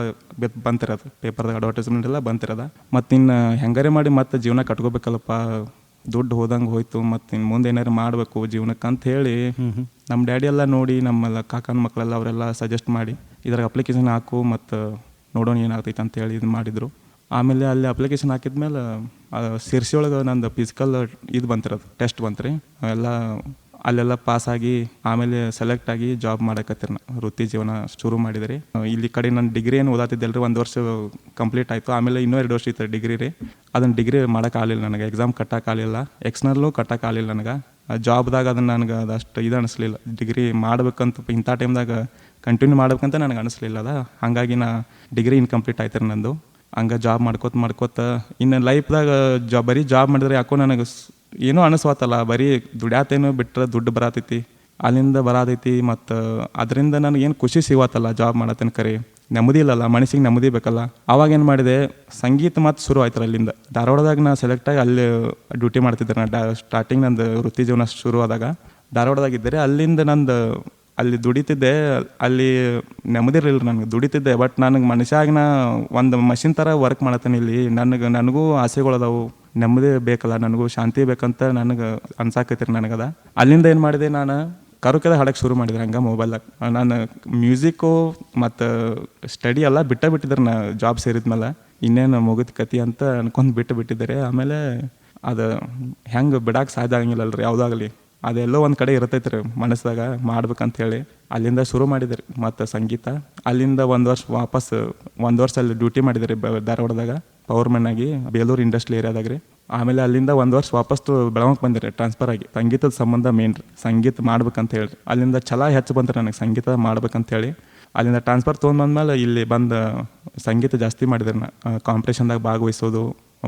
ಬಂತಿರೋದು, ಪೇಪರ್ದಾಗ ಅಡ್ವರ್ಟೈಸ್ಮೆಂಟ್ ಎಲ್ಲ ಬಂತಿರೋದ. ಮತ್ತು ಇನ್ನು ಹೆಂಗಾರೆ ಮಾಡಿ ಮತ್ತೆ ಜೀವನ ಕಟ್ಕೋಬೇಕಲ್ಲಪ್ಪ, ದುಡ್ಡು ಹೋದಂಗೆ ಹೋಯ್ತು, ಮತ್ತು ಇನ್ನು ಮುಂದೆ ಏನಾರು ಮಾಡಬೇಕು ಜೀವನಕ್ಕೆ ಅಂತ ಹೇಳಿ ನಮ್ಮ ಡ್ಯಾಡಿ ಎಲ್ಲ ನೋಡಿ, ನಮ್ಮೆಲ್ಲ ಕಾಕನ ಮಕ್ಕಳೆಲ್ಲ ಅವರೆಲ್ಲ ಸಜೆಸ್ಟ್ ಮಾಡಿ ಇದ್ರಾಗ ಅಪ್ಲಿಕೇಶನ್ ಹಾಕು ಮತ್ತು ನೋಡೋಣ ಏನಾಗ್ತೈತೆ ಅಂತೇಳಿ ಇದು ಮಾಡಿದರು. ಆಮೇಲೆ ಅಲ್ಲಿ ಅಪ್ಲಿಕೇಶನ್ ಹಾಕಿದ್ಮೇಲೆ ಸಿರ್ಸಿ ಒಳಗೆ ನಂದು ಫಿಸಿಕಲ್ ಇದು ಬಂತಿರೋದು ಟೆಸ್ಟ್ ಬಂತ್ರಿ ಎಲ್ಲ. ಅಲ್ಲೆಲ್ಲ ಪಾಸಾಗಿ ಆಮೇಲೆ ಸೆಲೆಕ್ಟ್ ಆಗಿ ಜಾಬ್ ಮಾಡಕತ್ತೀರಿ ನಾ. ವೃತ್ತಿ ಜೀವನ ಶುರು ಮಾಡಿದ್ರಿ. ಇಲ್ಲಿ ಕಡೆ ನಾನು ಡಿಗ್ರಿ ಏನು ಓದಾತಿದ್ದೆಲ್ರಿ. 1 ವರ್ಷ ಕಂಪ್ಲೀಟ್ ಆಯಿತು. ಆಮೇಲೆ ಇನ್ನೂ 2 ವರ್ಷ ಇತ್ತು ಡಿಗ್ರಿ ರೀ. ಅದನ್ನು ಡಿಗ್ರಿ ಮಾಡೋಕ್ಕಾಗಲಿಲ್ಲ ನನಗೆ. ಎಕ್ಸಾಮ್ ಕಟ್ಟೋಕ್ಕಾಗಲಿಲ್ಲ, ಎಕ್ಸ್ಟರ್ನಲ್ಲೂ ಕಟ್ಟೋಕ್ಕಾಗಲಿಲ್ಲ ನನಗೆ. ಜಾಬ್ದಾಗ ಅದನ್ನು ನನಗೆ ಅದಷ್ಟು ಇದು ಅನಿಸ್ಲಿಲ್ಲ. ಡಿಗ್ರಿ ಮಾಡ್ಬೇಕಂತ ಇಂಥ ಟೈಮ್ದಾಗ ಕಂಟಿನ್ಯೂ ಮಾಡ್ಬೇಕಂತ ನನಗೆ ಅನಿಸ್ಲಿಲ್ಲ ಅದ. ಹಾಗಾಗಿ ನಾ ಡಿಗ್ರಿ ಇನ್ಕಂಪ್ಲೀಟ್ ಆಯ್ತು ರೀ ನಂದು. ಹಂಗೆ ಜಾಬ್ ಮಾಡ್ಕೋತ ಇನ್ನು ಲೈಫ್ದಾಗ ಬರೀ ಜಾಬ್ ಮಾಡಿದ್ರೆ ಯಾಕೋ ನನಗೆ ಏನೋ ಅನಿಸ್ವಾತಲ್ಲ. ಬರೀ ದುಡ್ಯಾತೇನೋ ಬಿಟ್ಟರೆ ದುಡ್ಡು ಬರತೈತಿ, ಅಲ್ಲಿಂದ ಬರತೈತಿ. ಮತ್ತು ಅದರಿಂದ ನನಗೇನು ಖುಷಿ ಸಿಗತ್ತಲ್ಲ ಜಾಬ್ ಮಾಡತ್ತೇನೆ. ಕರೆ ನೆಮ್ಮದಿ ಇಲ್ಲಲ್ಲ, ಮನಸ್ಸಿಗೆ ನೆಮ್ಮದಿ ಬೇಕಲ್ಲ. ಅವಾಗ ಏನು ಮಾಡಿದೆ, ಸಂಗೀತ ಮತ್ತು ಶುರು ಆಯ್ತು ಅಲ್ಲಿಂದ. ಧಾರವಾಡದಾಗ ನಾ ಸೆಲೆಕ್ಟಾಗಿ ಅಲ್ಲಿ ಡ್ಯೂಟಿ ಮಾಡ್ತಿದ್ದೆ. ನಾ ಸ್ಟಾರ್ಟಿಂಗ್ ನಂದು ವೃತ್ತಿ ಜೀವನ ಶುರು ಆದಾಗ ಧಾರವಾಡದಾಗಿದ್ದೆ. ಅಲ್ಲಿಂದ ನಂದು ಅಲ್ಲಿ ದುಡಿತಿದ್ದೆ. ಅಲ್ಲಿ ನೆಮ್ಮದಿ ಇರಲಿಲ್ಲ ನನಗೆ. ದುಡಿತಿದ್ದೆ ಬಟ್ ನನಗೆ ಮನುಷ್ಯಾಗಿನ ಒಂದು ಮಷಿನ್ ಥರ ವರ್ಕ್ ಮಾಡತ್ತೇನೆ ಇಲ್ಲಿ. ನನಗೂ ಆಸೆಗಳದಾವು, ನೆಮ್ಮದಿ ಬೇಕಲ್ಲ, ನನಗೂ ಶಾಂತಿ ಬೇಕಂತ ನನಗೆ ಅನ್ಸಾಕೈತಿರಿ ನನಗದ. ಅಲ್ಲಿಂದ ಏನು ಮಾಡಿದೆ, ನಾನು ಕರುಕೆದ ಹಾಡಕ್ಕೆ ಶುರು ಮಾಡಿದ್ರೆ ಹಂಗೆ ಮೊಬೈಲಾಗ. ನಾನು ಮ್ಯೂಸಿಕ್ಕು ಮತ್ತು ಸ್ಟಡಿ ಎಲ್ಲ ಬಿಟ್ಟಿದ್ರೆ ನಾ ಜಾಬ್ ಸೇರಿದ್ಮೇಲೆ ಇನ್ನೇನು ಮುಗಿದ ಕತಿ ಅಂತ ಅನ್ಕೊಂಡು ಬಿಟ್ಟಿದ್ದಾರೆ. ಆಮೇಲೆ ಅದು ಹೆಂಗೆ ಬಿಡಕ್ಕೆ ಸಾಧ್ಯ ಆಗಂಗಿಲ್ಲಲ್ರಿ ಯಾವುದಾಗಲಿ, ಅದೆಲ್ಲೋ ಒಂದು ಕಡೆ ಇರ್ತೈತೆ ರೀ ಮನಸ್ಸಾಗ ಮಾಡ್ಬೇಕಂತ ಹೇಳಿ ಅಲ್ಲಿಂದ ಶುರು ಮಾಡಿದ್ರಿ. ಮತ್ತು ಸಂಗೀತ ಅಲ್ಲಿಂದ ಒಂದು ವರ್ಷ ಅಲ್ಲಿ ಡ್ಯೂಟಿ ಮಾಡಿದ್ರಿ ಧಾರವಾಡದಾಗ ಪವರ್ಮನ್ ಆಗಿ ಬೇಲೂರು ಇಂಡಸ್ಟ್ರಿ ಏರಿಯಾದಾಗ ರೀ. ಆಮೇಲೆ ಅಲ್ಲಿಂದ ಒಂದು ವರ್ಷ ವಾಪಸ್ ಬೆಳಗಾವಿಗೆ ಬಂದಿರಿ ಟ್ರಾನ್ಸ್ಫರ್ ಆಗಿ. ಸಂಗೀತದ ಸಂಬಂಧ ಮೇನ್ ರೀ, ಸಂಗೀತ ಮಾಡ್ಬೇಕಂತ ಹೇಳಿ ಅಲ್ಲಿಂದ ಛಲ ಹೆಚ್ಚು ಬಂತು ನನಗೆ ಸಂಗೀತ ಮಾಡ್ಬೇಕಂತ ಹೇಳಿ. ಅಲ್ಲಿಂದ ಟ್ರಾನ್ಸ್ಫರ್ ತೊಗೊಂಡ್ಬಂದ್ಮೇಲೆ ಇಲ್ಲಿ ಬಂದು ಸಂಗೀತ ಜಾಸ್ತಿ ಮಾಡಿದ್ರಿ. ನಾ ಕಾಂಪಿಟೇಷನ್ದಾಗ ಭಾಗವಹಿಸೋದು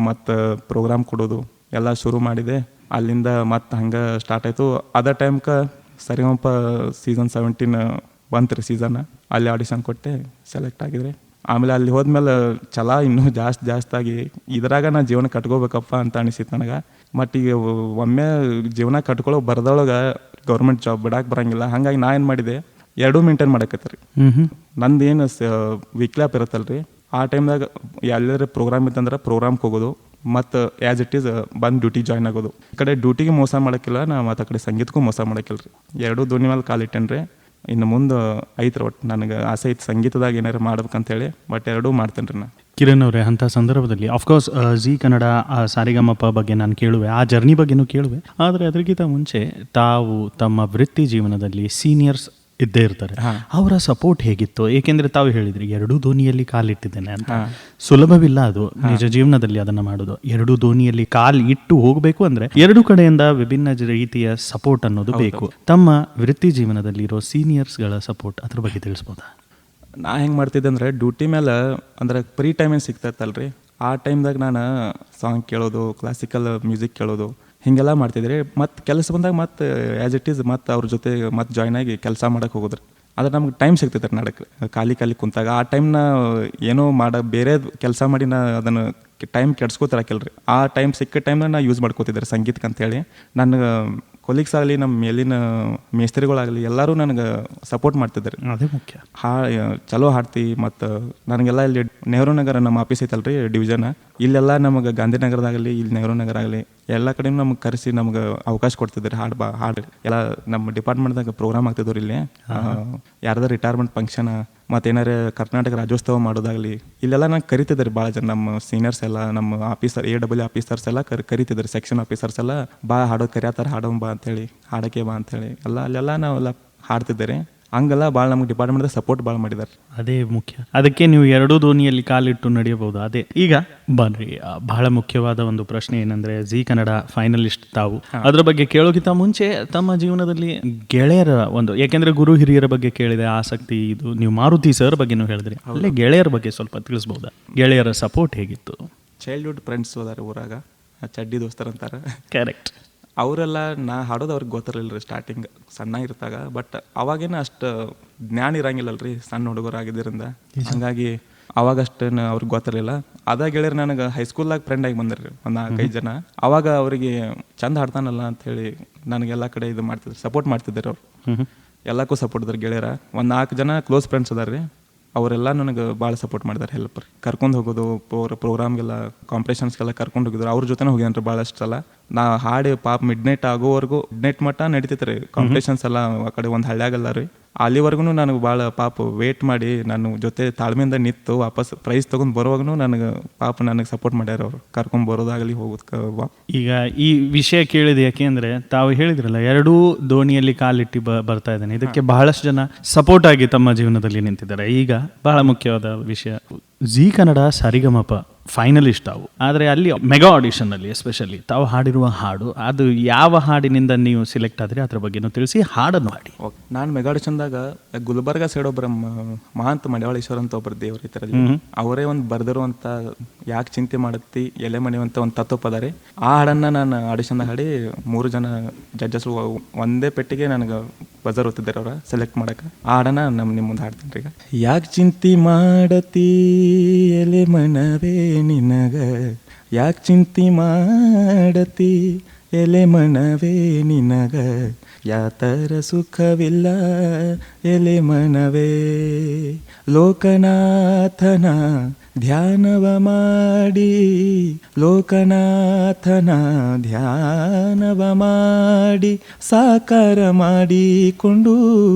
ಮತ್ತು ಪ್ರೋಗ್ರಾಮ್ ಕೊಡೋದು ಎಲ್ಲ ಶುರು ಮಾಡಿದೆ. ಅಲ್ಲಿಂದ ಮತ್ತು ಹಂಗೆ ಸ್ಟಾರ್ಟ್ ಆಯಿತು. ಅದೇ ಟೈಮ್ಗೆ ಸರಿಗಮಪ ಸೀಸನ್ 17 ಬಂತು ರೀ ಸೀಸನ್. ಅಲ್ಲಿ ಆಡಿಷನ್ ಕೊಟ್ಟೆ, ಸೆಲೆಕ್ಟ್ ಆಗಿದ್ರೆ. ಆಮೇಲೆ ಅಲ್ಲಿ ಹೋದ್ಮೇಲೆ ಛಲ ಇನ್ನೂ ಜಾಸ್ತಿ ಆಗಿ ಇದ್ರಾಗ ನಾ ಜೀವನ ಕಟ್ಕೋಬೇಕಪ್ಪ ಅಂತ ಅನಿಸಿತ್ತು ನನಗೆ. ಮತ್ತು ಈಗ ಒಮ್ಮೆ ಜೀವನ ಕಟ್ಕೊಳ್ಳೋ ಬರ್ದೊಳಗೆ ಗೌರ್ಮೆಂಟ್ ಜಾಬ್ ಬಿಡಕ್ಕೆ ಬರೋಂಗಿಲ್ಲ. ಹಾಗಾಗಿ ನಾ ಏನು ಮಾಡಿದೆ, ಎರಡೂ ಮೇಂಟೈನ್ ಮಾಡಕತ್ತೆ ರೀ. ನಂದು ಏನು ವೀಕ್ಲಿ ಆಪ್ ಇರುತ್ತಲ್ಲ ರೀ, ಆ ಟೈಮ್ದಾಗ ಎಲ್ಲರ ಪ್ರೋಗ್ರಾಮ್ ಇತ್ತಂದ್ರೆ ಪ್ರೋಗ್ರಾಮ್ಗೆ ಹೋಗೋದು ಮತ್ತು ಆ್ಯಸ್ ಇಟ್ ಈಸ್ ಬಂದು ಡ್ಯೂಟಿ ಜಾಯ್ನ್ ಆಗೋದು. ಈ ಕಡೆ ಡ್ಯೂಟಿಗೆ ಮೋಸ ಮಾಡೋಕ್ಕಿಲ್ಲ ನಾ, ಮತ್ತು ಆ ಕಡೆ ಸಂಗೀತಕ್ಕೂ ಮೋಸ ಮಾಡೋಕ್ಕಿಲ್ಲ ರೀ. ಎರಡೂ ಧ್ವನಿ ಮೇಲೆ ಕಾಲಿಟ್ಟೇನೆ ರೀ. ಇನ್ನು ಮುಂದೆ ಐತ್ರಿ ಒಟ್ಟು ನನಗೆ ಆಸೆ ಐತೆ ಸಂಗೀತದಾಗ ಏನಾರು ಮಾಡ್ಬೇಕಂತೇಳಿ. ಬಟ್ ಎರಡೂ ಮಾಡ್ತೇನೆ ರೀ ನಾ. ಕಿರಣ್ ಅವರೇ, ಅಂಥ ಸಂದರ್ಭದಲ್ಲಿ ಆಫ್ಕೋರ್ಸ್ ಜಿ ಕನ್ನಡ ಸಾರಿಗಮಪ ಬಗ್ಗೆ ನಾನು ಕೇಳುವೆ, ಆ ಜರ್ನಿ ಬಗ್ಗೆನೂ ಕೇಳುವೆ. ಆದರೆ ಅದಕ್ಕಿಂತ ಮುಂಚೆ ತಾವು ತಮ್ಮ ವೃತ್ತಿ ಜೀವನದಲ್ಲಿ ಸೀನಿಯರ್ಸ್ ಇದ್ದೇ ಇರ್ತಾರೆ, ಅವರ ಸಪೋರ್ಟ್ ಹೇಗಿತ್ತು? ಏಕೆಂದರೆ ತಾವು ಹೇಳಿದ್ರಿ ಎರಡೂ ದೋಣಿಯಲ್ಲಿ ಕಾಲಿಟ್ಟಿದ್ದೇನೆ ಅಂತ. ಸುಲಭವಿಲ್ಲ ಅದು ನಿಜ ಜೀವನದಲ್ಲಿ ಅದನ್ನು ಮಾಡೋದು. ಎರಡೂ ದೋಣಿಯಲ್ಲಿ ಕಾಲು ಇಟ್ಟು ಹೋಗಬೇಕು ಅಂದರೆ ಎರಡು ಕಡೆಯಿಂದ ವಿಭಿನ್ನ ರೀತಿಯ ಸಪೋರ್ಟ್ ಅನ್ನೋದು ಬೇಕು. ತಮ್ಮ ವೃತ್ತಿ ಜೀವನದಲ್ಲಿ ಇರೋ ಸೀನಿಯರ್ಸ್ಗಳ ಸಪೋರ್ಟ್ ಅದ್ರ ಬಗ್ಗೆ ತಿಳಿಸ್ಬೋದಾ? ನಾ ಹೆಂಗೆ ಮಾಡ್ತಿದ್ದೆ ಅಂದರೆ ಡ್ಯೂಟಿ ಮೇಲೆ ಅಂದ್ರೆ ಫ್ರೀ ಟೈಮ್ ಏನು ಸಿಗ್ತೈತಲ್ರಿ, ಆ ಟೈಮ್ದಾಗ ನಾನು ಸಾಂಗ್ ಕೇಳೋದು, ಕ್ಲಾಸಿಕಲ್ ಮ್ಯೂಸಿಕ್ ಕೇಳೋದು, ಹೀಗೆಲ್ಲ ಮಾಡ್ತಿದ್ರಿ. ಮತ್ತು ಕೆಲಸ ಬಂದಾಗ ಮತ್ತು ಆ್ಯಸ್ ಇಟ್ ಈಸ್ ಮತ್ತು ಅವ್ರ ಜೊತೆ ಮತ್ತು ಜಾಯ್ನ್ ಆಗಿ ಕೆಲಸ ಮಾಡೋಕೆ ಹೋಗೋದ್ರಿ. ಆದರೆ ನಮ್ಗೆ ಟೈಮ್ ಸಿಗ್ತೈತೆ ರೀ ನಡಕ್ಕೆ ಖಾಲಿ ಕುಂತಾಗ. ಆ ಟೈಮ್ನ ಏನೋ ಬೇರೆ ಕೆಲಸ ಮಾಡಿ ನಾ ಅದನ್ನು ಟೈಮ್ ಕೆಡ್ಸ್ಕೋತಿರಕಿಲ್ಲ ರೀ. ಆ ಟೈಮ್ ಸಿಕ್ಕ ಟೈಮ್ನ ನಾ ಯೂಸ್ ಮಾಡ್ಕೋತಿದ್ದೆ ಸಂಗೀತಕ್ಕೆ ಅಂತೇಳಿ. ನನ್ನ ಕೊಲೀಗ್ಸ್ ಆಗಲಿ, ನಮ್ಮ ಮೇಲಿನ ಮೇಸ್ತ್ರಿಗಳಾಗಲಿ ಎಲ್ಲರೂ ನನಗೆ ಸಪೋರ್ಟ್ ಮಾಡ್ತಿದ್ದಾರೆ. ಅದೇ ಮುಖ್ಯ. ಚಲೋ ಹಾಡ್ತಿ. ಮತ್ತು ನನಗೆಲ್ಲ ಇಲ್ಲಿ ನೆಹರು ನಗರ ನಮ್ಮ ಆಫೀಸ್ ಐತಲ್ರಿ ಡಿವಿಷನ್, ಇಲ್ಲೆಲ್ಲ ನಮಗೆ ಗಾಂಧಿನಗರದಾಗಲಿ ಇಲ್ಲಿ ನೆಹರು ನಗರ ಆಗಲಿ ಎಲ್ಲ ಕಡೆಯೂ ನಮ್ಗೆ ಕರೆಸಿ ನಮ್ಗೆ ಅವಕಾಶ ಕೊಡ್ತಿದ್ದಾರೆ. ಹಾಡು ಎಲ್ಲ ನಮ್ಮ ಡಿಪಾರ್ಟ್ಮೆಂಟ್ದಾಗ ಪ್ರೋಗ್ರಾಮ್ ಆಗ್ತಿದ್ರು. ಇಲ್ಲಿ ಯಾರ್ದಾರ ರಿಟೈರ್ಮೆಂಟ್ ಫಂಕ್ಷನ್ ಮತ್ತು ಏನಾರು ಕರ್ನಾಟಕ ರಾಜ್ಯೋತ್ಸವ ಮಾಡೋದಾಗಲಿ ಇಲ್ಲೆಲ್ಲ ನಂಗೆ ಕರಿತಿದ್ದಾರೆ ಭಾಳ ಜನ. ನಮ್ಮ ಸೀನಿಯರ್ಸ್ ಎಲ್ಲ, ನಮ್ಮ ಆಫೀಸರ್ AW ಆಫೀಸರ್ಸ್ ಎಲ್ಲ ಕರಿತಿದ್ದಾರೆ. ಸೆಕ್ಷನ್ ಆಫೀಸರ್ಸ್ ಎಲ್ಲ ಬಾ ಹಾಡೋದು ಕರಿಯಾತಾರ, ಹಾಡೋ ಬಾ ಅಂತೇಳಿ, ಹಾಡೋಕ್ಕೆ ಬಾ ಅಂತೇಳಿ ಎಲ್ಲ ಅಲ್ಲೆಲ್ಲ ನಾವೆಲ್ಲ ಹಾಡ್ತಿದ್ದಾರೆ. ಹಂಗೆಲ್ಲ ಭಾಳ ನಮ್ಗೆ ಡಿಪಾರ್ಟ್ಮೆಂಟ್ದಾಗ ಸಪೋರ್ಟ್ ಭಾಳ ಮಾಡಿದ್ದಾರೆ. ಅದೇ ಮುಖ್ಯ. ಅದಕ್ಕೆ ನೀವು ಎರಡೂ ದೋಣಿಯಲ್ಲಿ ಕಾಲಿಟ್ಟು ನಡೆಯಬಹುದು. ಅದೇ ಈಗ ಬನ್ರಿ, ಬಹಳ ಮುಖ್ಯವಾದ ಒಂದು ಪ್ರಶ್ನೆ ಏನಂದ್ರೆ, ಜಿ ಕನ್ನಡ ಫೈನಲಿಸ್ಟ್ ತಾವು. ಅದ್ರ ಬಗ್ಗೆ ಕೇಳೋಕ್ಕಿಂತ ಮುಂಚೆ ತಮ್ಮ ಜೀವನದಲ್ಲಿ ಗೆಳೆಯರ ಒಂದು, ಯಾಕೆಂದ್ರೆ ಗುರು ಹಿರಿಯರ ಬಗ್ಗೆ ಕೇಳಿದೆ ಆಸಕ್ತಿ, ಇದು ನೀವು ಮಾರುತಿ ಸರ್ ಬಗ್ಗೆನೂ ಹೇಳಿದ್ರಿ, ಅಲ್ಲೇ ಗೆಳೆಯರ ಬಗ್ಗೆ ಸ್ವಲ್ಪ ತಿಳಿಸ್ಬಹುದಾ? ಗೆಳೆಯರ ಸಪೋರ್ಟ್ ಹೇಗಿತ್ತು? ಚೈಲ್ಡ್ಹುಡ್ ಫ್ರೆಂಡ್ಸ್ ಹೋದಾರೆ ಊರಾಗ, ಚಡ್ಡಿ ದೋಸ್ತರ್ ಅಂತಾರೆ. ಕರೆಕ್ಟ್. ಅವರೆಲ್ಲ ನಾ ಹಾಡೋದು ಅವ್ರಿಗೆ ಗೊತ್ತಿರಲಿಲ್ಲ ರೀ ಸ್ಟಾರ್ಟಿಂಗ್ ಸಣ್ಣ ಇರ್ತಾಗ. ಬಟ್ ಅವಾಗೇನು ಅಷ್ಟು ಜ್ಞಾನ ಇರಂಗಿಲ್ಲಲ್ರಿ ಸಣ್ಣ ಹುಡುಗರಾಗಿದ್ದರಿಂದ. ಹಾಗಾಗಿ ಅವಾಗಷ್ಟೇನು ಅವ್ರಿಗೆ ಗೊತ್ತಿರಲಿಲ್ಲ. ಅದ ಗೆಳೆಯರು ನನಗೆ ಹೈಸ್ಕೂಲ್ದಾಗ ಫ್ರೆಂಡ್ ಆಗಿ ಬಂದಿರಿ ಒಂದು 4-5 ಜನ. ಅವಾಗ ಅವರಿಗೆ ಚಂದ ಹಾಡ್ತಾನಲ್ಲ ಅಂಥೇಳಿ ನನಗೆಲ್ಲ ಕಡೆ ಇದು ಮಾಡ್ತಿದ್ರು, ಸಪೋರ್ಟ್ ಮಾಡ್ತಿದ್ದಾರೆ ಅವರು. ಎಲ್ಲಕ್ಕೂ ಸಪೋರ್ಟ್ ಇದ್ದಾರೆ ಗೆಳೆಯರ. ಒಂದು 4 ಜನ ಕ್ಲೋಸ್ ಫ್ರೆಂಡ್ಸ್ ಅದಾರ ರೀ, ಅವರೆಲ್ಲ ನನಗೆ ಭಾಳ ಸಪೋರ್ಟ್ ಮಾಡಿದ್ದಾರೆ. ಹೆಲ್ಪ್ ಕರ್ಕೊಂಡು ಹೋಗೋದು, ಪ್ರೋಗ್ರಾಮ್ಗೆಲ್ಲ ಕಾಂಪಿಟೇಷನ್ಸ್ಗೆಲ್ಲ ಕರ್ಕೊಂಡು ಹೋಗಿದ್ರು. ಅವ್ರ ಜೊತೆ ಹೋಗಿದ್ದೇನೆ ಭಾಳಷ್ಟು ಸಲ. ನಾ ಹಾಡಿ ಪಾಪ ಮಿಡ್ನೈಟ್ ಆಗೋವರೆಗೂ, ಮಿಡ್ನೈಟ್ ಮಟ್ಟ ನಡೀತೈತೆ ರೀ ಕಾಂಪಿಟೇಷನ್ಸ್ ಎಲ್ಲ ಆ ಕಡೆ ಒಂದು ಹಳ್ಳಿಯಾಗಲ್ಲ ರೀ. ಅಲ್ಲಿವರೆಗೂ ನನಗೆ ಭಾಳ ಪಾಪ ವೇಟ್ ಮಾಡಿ ನನ್ನ ಜೊತೆ ತಾಳ್ಮೆಯಿಂದ ನಿಂತು ವಾಪಸ್ ಪ್ರೈಸ್ ತೊಗೊಂಡು ಬರುವಾಗೂ ನನಗೆ ನನಗೆ ಸಪೋರ್ಟ್ ಮಾಡ್ಯಾರ ಅವರು, ಕರ್ಕೊಂಡು ಬರೋದಾಗಲಿ ಹೋಗೋದು. ಈಗ ಈ ವಿಷಯ ಕೇಳಿದೆ ಯಾಕೆ ಅಂದರೆ, ತಾವು ಹೇಳಿದ್ರಲ್ಲ ಎರಡೂ ದೋಣಿಯಲ್ಲಿ ಕಾಲಿಟ್ಟು ಬರ್ತಾ ಇದ್ದಾನೆ, ಇದಕ್ಕೆ ಬಹಳಷ್ಟು ಜನ ಸಪೋರ್ಟ್ ಆಗಿ ತಮ್ಮ ಜೀವನದಲ್ಲಿ ನಿಂತಿದ್ದಾರೆ. ಈಗ ಬಹಳ ಮುಖ್ಯವಾದ ವಿಷಯ, ಜಿ ಕನ್ನಡ ಸರಿಗಮಪ ಫೈನಲಿಸ್ಟ್ ತಾವು. ಆದರೆ ಅಲ್ಲಿ ಮೆಗಾ ಆಡಿಷನ್ನಲ್ಲಿ ಎಸ್ಪೆಷಲಿ ತಾವು ಹಾಡಿರುವ ಹಾಡು, ಅದು ಯಾವ ಹಾಡಿನಿಂದ ನೀವು ಸೆಲೆಕ್ಟ್ ಆದರೆ ಅದ್ರ ಬಗ್ಗೆನೂ ತಿಳಿಸಿ, ಹಾಡನ್ನು ಹಾಡಿ. ನಾನು ಮೆಗಾ ಆಡಿಷನ್ದಾಗ ಗುಲ್ಬರ್ಗ ಸೈಡ್ ಒಬ್ಬರ ಮಹಾಂತ ಮಡಿವಾಳೇಶ್ವರ ಅಂತ ಒಬ್ಬರು ದೇವ್ರ ಇತರ, ಅವರೇ ಒಂದು ಬರ್ದಿರುವಂಥ ಯಾಕೆ ಚಿಂತೆ ಮಾಡುತ್ತಿ ಎಲೆ ಮನೆಯುವಂಥ ಒಂದು ತತ್ವಪದ ರೀ. ಆ ಹಾಡನ್ನು ನಾನು ಆಡಿಷನ್ದಾಗ ಹಾಡಿ 3 ಜನ ಜಡ್ಜಸ್ ಒಂದೇ ಪೆಟ್ಟಿಗೆ ನನಗೆ ಬಜರ್ ಓದ್ತಿದ್ದಾರೆ ಅವ್ರ ಸೆಲೆಕ್ಟ್ ಮಾಡಕ್ಕೆ. ಆ ಹಾಡನ್ನು ನಿಮ್ಮ ಮುಂದೆ ಹಾಡ್ತೀನಿ ರೀ. ಈಗ ಯಾಕೆ ಚಿಂತೆ ಮಾಡತಿ ಎಲೆ ಮನವೇ ನಿನಗ, ಯಾಕೆ ಚಿಂತೆ ಮಾಡತಿ ಎಲೆ ಮನವೇ ನಿನಗ, ಯಾತರ ಸುಖವಿಲ್ಲ ಎಲೆ ಮನವೇ, ಲೋಕನಾಥನ ಧ್ಯಾನವ ಮಾಡಿ ಲೋಕನಾಥನ ಧ್ಯಾನವ ಮಾಡಿ ಸಾಕಾರ ಮಾಡಿಕೊಂಡು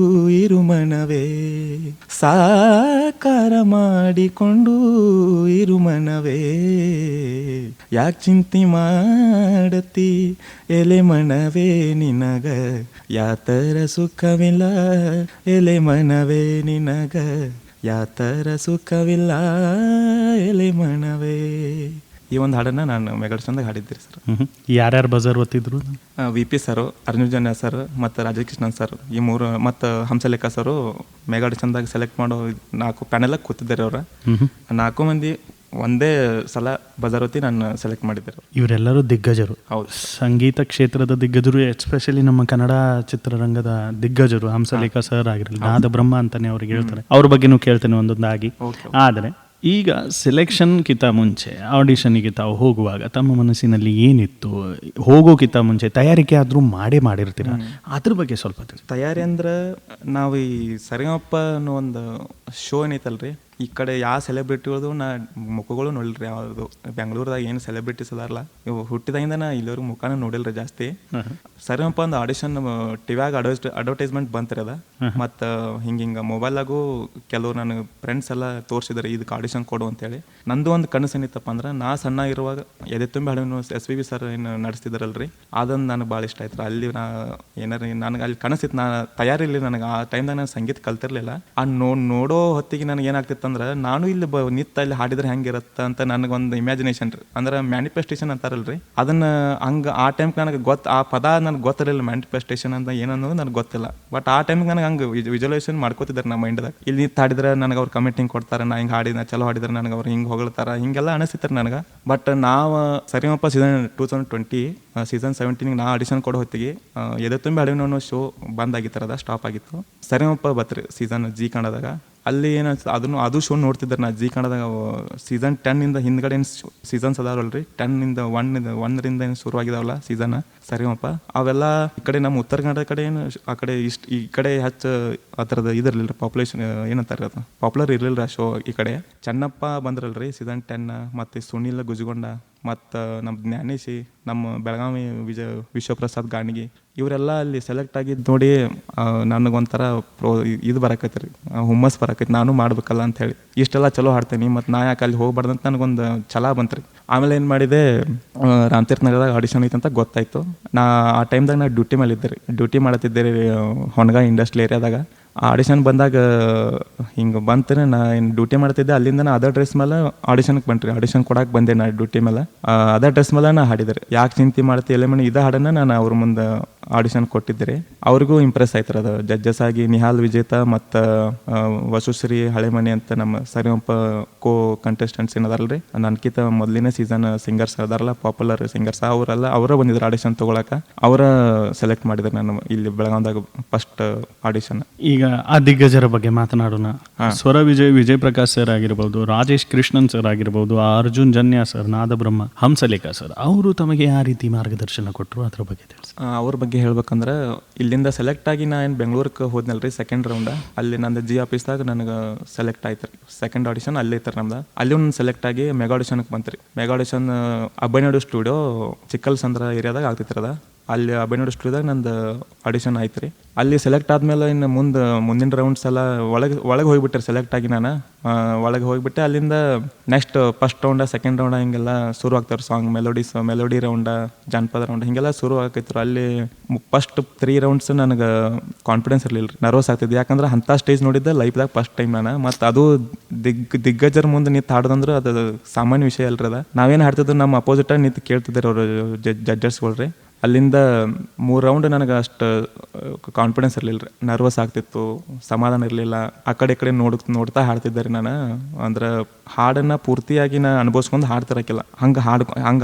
ಇರುಮನವೇ ಸಾಕಾರ ಮಾಡಿಕೊಂಡು ಇರುಮನವೇ ಯಾಕೆ ಚಿಂತೆ ಮಾಡತಿ ಎಲೆ ಮನವೇ ನಿನಗ ಯಾತರ ಸುಖವಿಲ್ಲ ಎಲೆ ಮನವೇ ನಿನಗ ಯಾತರ ಸುಖವಿಲ್ಲ ಎಲೆ ಮನವೇ. ಈ ಒಂದು ಹಾಡನ್ನ ನಾನು ಮೆಗಾಡಿಷನ್ದಾಗ ಹಾಡಿದ್ದೆ ಸರ್. ಯಾರ್ಯಾರು ಬಜಾರ್ ಒತ್ತಿದ್ರು? VP ಸರು, ಅರ್ಜುನ್ ಜನ್ಯ ಸರ್ ಮತ್ತು ರಾಜಕೃಷ್ಣನ್ ಸರ್, ಈ ಮೂರು ಮತ್ತು ಹಂಸಲೇಖ ಸರು ಮೆಗಾಡಿಷನ್ದಾಗ ಸೆಲೆಕ್ಟ್ ಮಾಡೋ 4 ಪ್ಯಾನೆಲಾಗ ಕೂತಿದ್ದಾರೆ. ಅವ್ರ 4 ಮಂದಿ ಒಂದೇ ಸಲ ಬಜಾರತಿ ನಾನು ಸೆಲೆಕ್ಟ್ ಮಾಡಿದ್ದೆ. ಇವರೆಲ್ಲರೂ ದಿಗ್ಗಜರು. ಹೌದು, ಸಂಗೀತ ಕ್ಷೇತ್ರದ ದಿಗ್ಗಜರು, ಎಸ್ಪೆಷಲಿ ನಮ್ಮ ಕನ್ನಡ ಚಿತ್ರರಂಗದ ದಿಗ್ಗಜರು. ಹಂಸಲೇಖ ಸರ್ ಆಗಿರಲಿ, ನಾದ ಬ್ರಹ್ಮ ಅಂತಾನೆ ಅವ್ರಿಗೆ ಹೇಳ್ತಾರೆ. ಅವ್ರ ಬಗ್ಗೆನೂ ಕೇಳ್ತೇನೆ ಒಂದೊಂದಾಗಿ. ಆದರೆ ಈಗ ಸೆಲೆಕ್ಷನ್ಗಿಂತ ಮುಂಚೆ, ಆಡಿಷನ್ಗೆ ತಾವು ಹೋಗುವಾಗ ತಮ್ಮ ಮನಸ್ಸಿನಲ್ಲಿ ಏನಿತ್ತು? ಹೋಗೋಕ್ಕಿಂತ ಮುಂಚೆ ತಯಾರಿಕೆ ಆದರೂ ಮಾಡಿರ್ತೀರ, ಅದ್ರ ಬಗ್ಗೆ ಸ್ವಲ್ಪ ತಿಳಿಸಿ. ತಯಾರಿ ಅಂದ್ರೆ ನಾವು ಈ ಸರಿಗಮಪ ಅನ್ನೋ ಒಂದು ಶೋ ಏನೈತಲ್ರಿ, ಈ ಕಡೆ ಯಾವ ಸೆಲೆಬ್ರಿಟಿಗಳದು ನಾ ಮುಖಗಳು ನೋಡಿಲ್ರಿ. ಯಾವುದು ಬೆಂಗಳೂರದಾಗ ಏನು ಸೆಲೆಬ್ರಿಟೀಸ್ ಅದಾರಲ್ಲ, ಇವು ಹುಟ್ಟಿದಾಗಿಂದ ನಾ ಇಲ್ಲಿವರೆಗೂ ಮುಖಾನ ನೋಡಿಲ್ರಿ ಜಾಸ್ತಿ. ಸರಿಗಮಪ ಒಂದು ಆಡಿಷನ್ ಟಿವ್ಯಾಗ ಅಡ್ವರ್ಟೈಸ್ಮೆಂಟ್ ಬಂತ್ರಿ ಅದ. ಮತ್ತು ಹಿಂಗೆ ಮೊಬೈಲಾಗೂ ಕೆಲವು ನನ್ನ ಫ್ರೆಂಡ್ಸ್ ಎಲ್ಲ ತೋರಿಸಿದ್ರು ಇದಕ್ಕೆ ಆಡಿಷನ್ ಕೊಡು ಅಂತೇಳಿ. ನಂದು ಒಂದು ಕನಸು ಏನಿತ್ತಪ್ಪ ಅಂದ್ರೆ, ನಾ ಸಣ್ಣ ಇರುವಾಗ ಎದೆ ತುಂಬಿ ಹಾಡನ್ನು SPB ಸರ್ ಏನು ನಡೆಸ್ತಿದ್ದಾರಲ್ರಿ, ಅದೊಂದು ನನಗೆ ಭಾಳ ಇಷ್ಟ ಆಯ್ತು. ಅಲ್ಲಿ ನಾ ಏನಾರು ನನಗೆ ಅಲ್ಲಿ ಕನಸಿತ್ತು, ನಾ ತಯಾರಿಲ್ಲ. ನನಗೆ ಆ ಟೈಮ್ದಾಗ ನಾನು ಸಂಗೀತ ಕಲ್ತಿರ್ಲಿಲ್ಲ. ಆ ನೋಡೋ ಹೊತ್ತಿಗೆ ನನಗೆ ಏನಾಗ್ತಿತ್ತು ಅಂದ್ರೆ, ನಾನು ಇಲ್ಲಿ ನಿತ್ತ ಅಲ್ಲಿ ಹಾಡಿದ್ರೆ ಹೆಂಗಿರುತ್ತೆ ಅಂತ ನನಗೊಂದು ಇಮ್ಯಾಜಿನೇಷನ್ ರೀ, ಅಂದ್ರೆ ಮ್ಯಾನಿಫೆಸ್ಟೇಷನ್ ಅಂತಾರಲ್ರಿ, ಅದನ್ನ ಹಂಗೆ ಆ ಟೈಮ್ಗೆ ನನಗೆ ಆ ಪದ ನನಗೆ ಗೊತ್ತಿರಲಿಲ್ಲ. ಮ್ಯಾನಿಫೆಸ್ಟೇಷನ್ ಅಂತ ಏನನ್ನೋದು ನನಗೆ ಗೊತ್ತಿಲ್ಲ. ಬಟ್ ಆ ಟೈಮ್ಗೆ ನನಗೆ ಹಂಗೆ ವಿಜುವಲೈಸೇಷನ್ ಮಾಡ್ಕೋತಿದ್ದಾರೆ ನಮ್ಮ ಮೈಂಡ್ದಾಗ. ಇಲ್ಲಿ ನಿಂತು ಹಾಡಿದ್ರೆ ನನಗೆ ಅವ್ರು ಕಮೆಂಟಿಂಗ್ ಕೊಡ್ತಾರೆ, ನಾ ಹಿಂಗೆ ಹಾಡಿದ ಚಲೋ ಹಾಡಿದ್ರೆ ನನಗೆ ಅವ್ರು ಹಿಂಗೆ ಹೊಗಳ್ತಾರೆ, ಹಿಂಗೆಲ್ಲ ಅನಿಸ್ತಿರ್ತಾರೆ ನನಗೆ. ಬಟ್ ನಾವು ಸರಿಗಮಪ ಸೀಸನ್ 2020 ಸೀಸನ್ 17 ನಾ ಆಡಿಷನ್ ಕೊಡೋ ಹೊತ್ತಿಗೆ ಎದೆ ತುಂಬಿ ಹಾಡಿನ ಅನ್ನೋ ಶೋ ಬಂದಾಗಿತ್ತಾರದ, ಸ್ಟಾಪ್ ಆಗಿತ್ತು. ಸರಿಗಮಪ ಬತ್ರಿ ಸೀಸನ್ ಜಿ ಕನ್ನಡದಾಗ. ಅಲ್ಲಿ ಏನಾಯ್ತು, ಅದು ಶೋ ನೋಡ್ತಿದ್ದಾರೆ ನಾ ಜಿ ಕನ್ನಡದಾಗ. ಸೀಸನ್ 10 ಹಿಂದ್ಗಡೆ ಏನು ಸೀಸನ್ಸ್ ಅದಾವಲ್ರಿ, 1ರಿಂದ ಏನು ಶುರುವಾಗಿದಾವಲ್ಲ ಸೀಸನ್ ಸರಿಗಮಪ, ಅವೆಲ್ಲ ಈ ಕಡೆ ನಮ್ಮ ಉತ್ತರ ಕನ್ನಡ ಕಡೆ ಏನು ಆ ಕಡೆ ಈ ಕಡೆ ಹೆಚ್ಚು ಆ ಥರದ ಇದಿರಲಿಲ್ಲ, ಪಾಪ್ಯುಲೇಷನ್ ಏನಂತಾರೆ ಅದು ಪಾಪ್ಯುಲರ್ ಇರಲಿಲ್ಲ ಆ ಶೋ. ಈ ಕಡೆ ಚೆನ್ನಪ್ಪ ಬಂದ್ರಲ್ರಿ ಸೀಸನ್ 10, ಮತ್ತು ಸುನಿಲ್ ಗುಜಗೊಂಡ, ಮತ್ತು ನಮ್ಮ ಜ್ಞಾನೇಶಿ, ನಮ್ಮ ಬೆಳಗಾವಿ ವಿಶ್ವಪ್ರಸಾದ್ ಗಾಣಿಗಿ, ಇವರೆಲ್ಲ ಅಲ್ಲಿ ಸೆಲೆಕ್ಟ್ ಆಗಿದ್ದು ನೋಡಿ ನನಗೊಂಥರ ಇದು ಬರಕೈತೆ ರೀ, ಹುಮ್ಮಸ್ ಬರಕೈತಿ, ನಾನು ಮಾಡ್ಬೇಕಲ್ಲ ಅಂತ ಹೇಳಿ. ಇಷ್ಟೆಲ್ಲ ಚಲೋ ಹಾಡ್ತೇನೆ ಮತ್ತು ನಾ ಯಾಕೆ ಅಲ್ಲಿ ಹೋಗ್ಬಾರ್ದಂತ ನನಗೊಂದು ಛಲ ಬಂತು ರೀ. ಆಮೇಲೆ ಏನು ಮಾಡಿದೆ, ರಾಮತೀರ್ಥ ನಗರದಾಗ ಆಡಿಷನ್ ಐತೆ ಅಂತ ಗೊತ್ತಾಯಿತು. ನಾ ಆ ಟೈಮ್ದಾಗ ನಾ ಡ್ಯೂಟಿ ಮೇಲೆ ಇದ್ದೆ ರೀ, ಡ್ಯೂಟಿ ಮಾಡತ್ತಿದ್ದೆ ರೀ ಹೊಣಗ ಇಂಡಸ್ಟ್ರಿಯಲ್ ಏರಿಯಾದಾಗ. ಆ ಆಡಿಷನ್ ಬಂದಾಗ ಹಿಂಗೆ ಬಂತೇನೆ, ನಾ ಏನು ಡ್ಯೂಟಿ ಮಾಡ್ತಿದ್ದೆ, ಅಲ್ಲಿಂದ ನಾ ಅದೇ ಡ್ರೆಸ್ ಮೇಲೆ ಆಡಿಷನ್ಗೆ ಬಂದ್ರಿ. ಆಡಿಷನ್ ಕೊಡಕ್ಕೆ ಬಂದೆ ನಾ ಡ್ಯೂಟಿ ಮೇಲೆ. ಅದೇ ಡ್ರೆಸ್ ಮೇಲೆ ನಾ ಹಾಡಿದ್ರಿ, ಯಾಕೆ ಚಿಂತೆ ಮಾಡ್ತಿ ಎಲೆ ಮನೆ ಇದೇ ಹಾಡನ್ನ ನಾನು ಅವ್ರ ಮುಂದೆ ಆಡಿಷನ್ ಕೊಟ್ಟಿದ್ದೆ. ಅವ್ರಿಗೂ ಇಂಪ್ರೆಸ್ ಆಯ್ತಾರೆ. ಅದು ಜಡ್ಜಸ್ ಆಗಿ ನಿಹಾಲ್ ವಿಜೇತ ಮತ್ತು ವಸುಶ್ರೀ ಹಳೆಮನೆ ಅಂತ ನಮ್ಮ ಸರಿಗಮಪ ಕೋ ಕಂಟೆಸ್ಟೆಂಟ್ಸ್ ಏನದಾರಲ್ರಿ, ನನ್ಕಿಂತ ಮೊದಲಿನ ಸೀಸನ್ ಸಿಂಗರ್ಸ್ ಅದಾರಲ್ಲ, ಪಾಪ್ಯುಲರ್ ಸಿಂಗರ್ಸ್, ಅವರ ಬಂದಿದ್ರು ಆಡಿಷನ್ ತೊಗೊಳಕ್ಕೆ. ಅವರ ಸೆಲೆಕ್ಟ್ ಮಾಡಿದ್ರು ನಾನು ಇಲ್ಲಿ ಬೆಳಗಾವಿದಾಗ ಫಸ್ಟ್ ಆಡಿಷನ್. ಈಗ ಆ ದಿಗ್ಗಜರ ಬಗ್ಗೆ ಮಾತನಾಡೋಣ. ಸ್ವರ ವಿಜಯ್ ಪ್ರಕಾಶ್ ಸರ್ ಆಗಿರ್ಬೋದು, ರಾಜೇಶ್ ಕೃಷ್ಣನ್ ಸರ್ ಆಗಿರ್ಬೋದು, ಅರ್ಜುನ್ ಜನ್ಯ ಸರ್, ನಾದಬ್ರಹ್ಮ, ಹಂಸಲೇಖ ಸರ್, ಅವರು ತಮಗೆ ಯಾವ ರೀತಿ ಮಾರ್ಗದರ್ಶನ ಕೊಟ್ಟರು ಅದ್ರ ಬಗ್ಗೆ ತಿಳಿಸಿ. ಅವ್ರ ಬಗ್ಗೆ ಹೇಳ್ಬೇಕಂದ್ರೆ, ಇಲ್ಲಿಂದ ಸೆಲೆಕ್ಟ್ ಆಗಿ ನಾ ಏನು ಬೆಂಗಳೂರಿಗೆ ಹೋದ್ನಲ್ರಿ ಸೆಕೆಂಡ್ ರೌಂಡ್, ಅಲ್ಲಿ ನಂದು ಜಿ ಆಫೀಸ್ದಾಗ ನನಗೆ ಸೆಲೆಕ್ಟ್ ಆಯ್ತು ರೀ. ಸೆಕೆಂಡ್ ಆಡಿಷನ್ ಅಲ್ಲೇ ಇತ್ತು ನಮ್ದು. ಅಲ್ಲಿ ಒಂದು ಸೆಲೆಕ್ಟ್ ಆಗಿ ಮೆಗಾ ಆಡಿಷನ್ಗೆ ಬಂತ್ರಿ. Mega audition ಅಬ್ಬನಾಡು studio ಚಿಕ್ಕಲ್ ಸಂದ್ರ ಏರಿಯಾದಾಗ ಆಗ್ತಿತ್ತದ. ಅಲ್ಲಿ ಅಬ್ಬನಾಡು ಸ್ಟುಡಿಯೋದಾಗ ನಂದು ಆಡಿಷನ್ ಆಯ್ತು ರೀ. ಅಲ್ಲಿ ಸೆಲೆಕ್ಟ್ ಆದಮೇಲೆ ಇನ್ನು ಮುಂದಿನ ರೌಂಡ್ಸ್ ಎಲ್ಲ ಒಳಗೆ ಹೋಗಿಬಿಟ್ರೆ ಸೆಲೆಕ್ಟ್ ಆಗಿ ನಾನು ಒಳಗೆ ಹೋಗಿಬಿಟ್ಟೆ. ಅಲ್ಲಿಂದ ನೆಕ್ಸ್ಟ್ ಫಸ್ಟ್ ರೌಂಡ ಸೆಕೆಂಡ್ ರೌಂಡ ಹಿಂಗೆಲ್ಲ ಶುರು ಆಗ್ತಾರೆ. ಸಾಂಗ್ ಮೆಲೋಡಿ ರೌಂಡ, ಜಾನಪದ ರೌಂಡ್ ಹಿಂಗೆಲ್ಲ ಶುರು ಆಗೈತ್ರು. ಅಲ್ಲಿ ಫಸ್ಟ್ 3 ರೌಂಡ್ಸ್ ನನಗೆ ಕಾನ್ಫಿಡೆನ್ಸ್ ಇರಲಿಲ್ಲ ರೀ, ನರ್ವಸ್ ಆಗ್ತಿದ್ದೆ. ಯಾಕಂದ್ರೆ ಅಂಥ ಸ್ಟೇಜ್ ನೋಡಿದ್ದೆ ಲೈಫ್ದಾಗ ಫಸ್ಟ್ ಟೈಮ್ ನಾನು. ಮತ್ತು ಅದು ದಿಗ್ಗಜರ ಮುಂದೆ ನಿಂತು ಹಾಡೋದಂದ್ರೆ ಅದು ಸಾಮಾನ್ಯ ವಿಷಯ ಅಲ್ರಿ. ಅದ ನಾವೇನು ಹಾಡ್ತಿದ್ರು ನಮ್ಮ ಅಪೋಸಿಟಾಗಿ ನಿಂತು ಕೇಳ್ತಿದ್ದಾರೆ ಅವರು ಜಡ್ಜಸ್ಗಳು ರೀ. ಅಲ್ಲಿಂದ 3 ರೌಂಡ್ ನನಗೆ ಅಷ್ಟು ಕಾನ್ಫಿಡೆನ್ಸ್ ಇರಲಿಲ್ಲ ರೀ, ನರ್ವಸ್ ಆಗ್ತಿತ್ತು, ಸಮಾಧಾನ ಇರಲಿಲ್ಲ. ಆ ಕಡೆ ಈ ಕಡೆ ನೋಡ್ತಾ ಹಾಡ್ತಿದ್ದಾರೆ ನಾನು. ಅಂದ್ರೆ ಹಾಡನ್ನು ಪೂರ್ತಿಯಾಗಿ ನಾ ಅನುಭವಿಸ್ಕೊಂಡು ಹಾಡ್ತಿರಕ್ಕಿಲ್ಲ. ಹಂಗೆ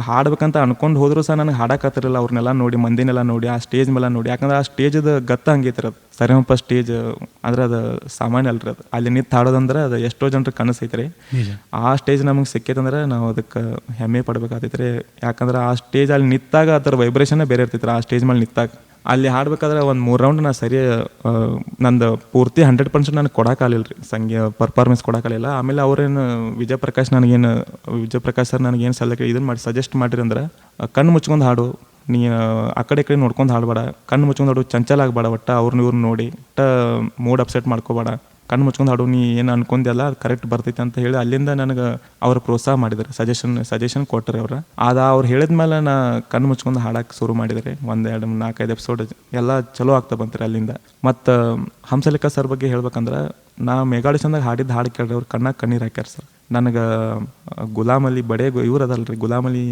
ಹಾಡ್ಬೇಕಂತ ಅನ್ಕೊಂಡು ಹೋದ್ರು ಸಹ ನನಗೆ ಹಾಡಕ್ಕಾಗ್ತಿರಲಿಲ್ಲ. ಅವ್ರನ್ನೆಲ್ಲ ನೋಡಿ, ಮಂದಿನೆಲ್ಲ ನೋಡಿ, ಆ ಸ್ಟೇಜ್ ಮೇಲೆ ನೋಡಿ. ಯಾಕಂದ್ರೆ ಆ ಸ್ಟೇಜದ ಗತ್ತ ಹಂಗೈತಿ ಅದು. ಸರಿಗಮಪ ಸ್ಟೇಜ್ ಅಂದ್ರೆ ಅದು ಸಾಮಾನ್ಯ ಅಲ್ರಿ. ಅದು ಅಲ್ಲಿ ನಿಂತು ಹಾಡೋದಂದ್ರೆ ಅದು ಎಷ್ಟೋ ಜನರಿಗೆ ಕನಸೈತೆ ರೀ. ಆ ಸ್ಟೇಜ್ ನಮಗೆ ಸಿಕ್ಕೈತಂದ್ರೆ ನಾವು ಅದಕ್ಕೆ ಹೆಮ್ಮೆ ಪಡ್ಬೇಕಾಗ್ತೈತೆ ರೀ. ಯಾಕಂದ್ರೆ ಆ ಸ್ಟೇಜ್ ಅಲ್ಲಿ ನಿಂತಾಗ ಅದರ ವೈಬ್ರೇಷನ್ ಬೇರೆ ಇರ್ತೈತೆ ರೀ. ಆ ಸ್ಟೇಜ್ ಮೇಲೆ ನಿಂತಾಗ ಅಲ್ಲಿ ಹಾಡ್ಬೇಕಾದ್ರೆ ಒಂದು 3 ರೌಂಡ್ ನಾ ಸರಿ ನಂದು ಪೂರ್ತಿ 100% ನನಗೆ ಕೊಡೋಕ್ಕಾಗಲಿಲ್ಲ ರೀ, ಪರ್ಫಾರ್ಮೆನ್ಸ್ ಕೊಡೋಕ್ಕಾಗಲಿಲ್ಲ. ಆಮೇಲೆ ಅವ್ರೇನು ವಿಜಯ್ ಪ್ರಕಾಶ್ ಸರ್ ನನಗೇನು ಇದನ್ನು ಮಾಡಿ ಸಜೆಸ್ಟ್ ಮಾಡಿರಿ ಅಂದ್ರೆ, ಕಣ್ಣು ಮುಚ್ಕೊಂಡು ಹಾಡು, ನೀ ಆ ಕಡೆ ಈ ಕಡೆ ನೋಡ್ಕೊಂಡು ಹಾಡಬೇಡ, ಕಣ್ಣು ಮುಚ್ಕೊಂಡು ಹಾಡು, ಚಂಚಲ ಆಗಬೇಡ, ಒಟ್ಟು ಅವ್ರನ್ನ ಇವ್ರನ್ನ ನೋಡಿ ಮೂಡ್ ಅಪ್ಸೆಟ್ ಮಾಡ್ಕೋಬೇಡ, ಕಣ್ಣು ಮುಚ್ಕೊಂಡು ಹಾಡು, ನೀ ಏನು ಅನ್ಕೊಂಡೆಲ್ಲ ಅದು ಕರೆಕ್ಟ್ ಬರ್ತೈತೆ ಅಂತ ಹೇಳಿ ಅಲ್ಲಿಂದ ನನಗೆ ಅವ್ರು ಪ್ರೋತ್ಸಾಹ ಮಾಡಿದ್ದಾರೆ, ಸಜೆಷನ್ ಕೊಟ್ಟರೆ ಅವ್ರು ಹೇಳಿದ್ಮೇಲೆ ನಾ ಕಣ್ಣು ಮುಚ್ಕೊಂಡು ಹಾಡಕ್ಕೆ ಶುರು ಮಾಡಿದರೆ 1-2-4-5 ಎಪಿಸೋಡ್ ಎಲ್ಲ ಚಲೋ ಆಗ್ತಾ ಬಂತಾರೆ ಅಲ್ಲಿಂದ. ಮತ್ತು ಹಂಸಲೇಖ ಸರ್ ಬಗ್ಗೆ ಹೇಳ್ಬೇಕಂದ್ರೆ, ನಾ ಮೆಗಾಡಿಷನ್ದಾಗ ಹಾಡಿದ್ದು ಹಾಡು ಕೇಳ್ರಿ ಅವ್ರು ಕಣ್ಣೀರು ಹಾಕ್ಯಾರ ಸರ್. ನನಗೆ ಗುಲಾಮಲಿ ಇವ್ರು ಅದಲ್ರಿ, ಗುಲಾಮಲಿ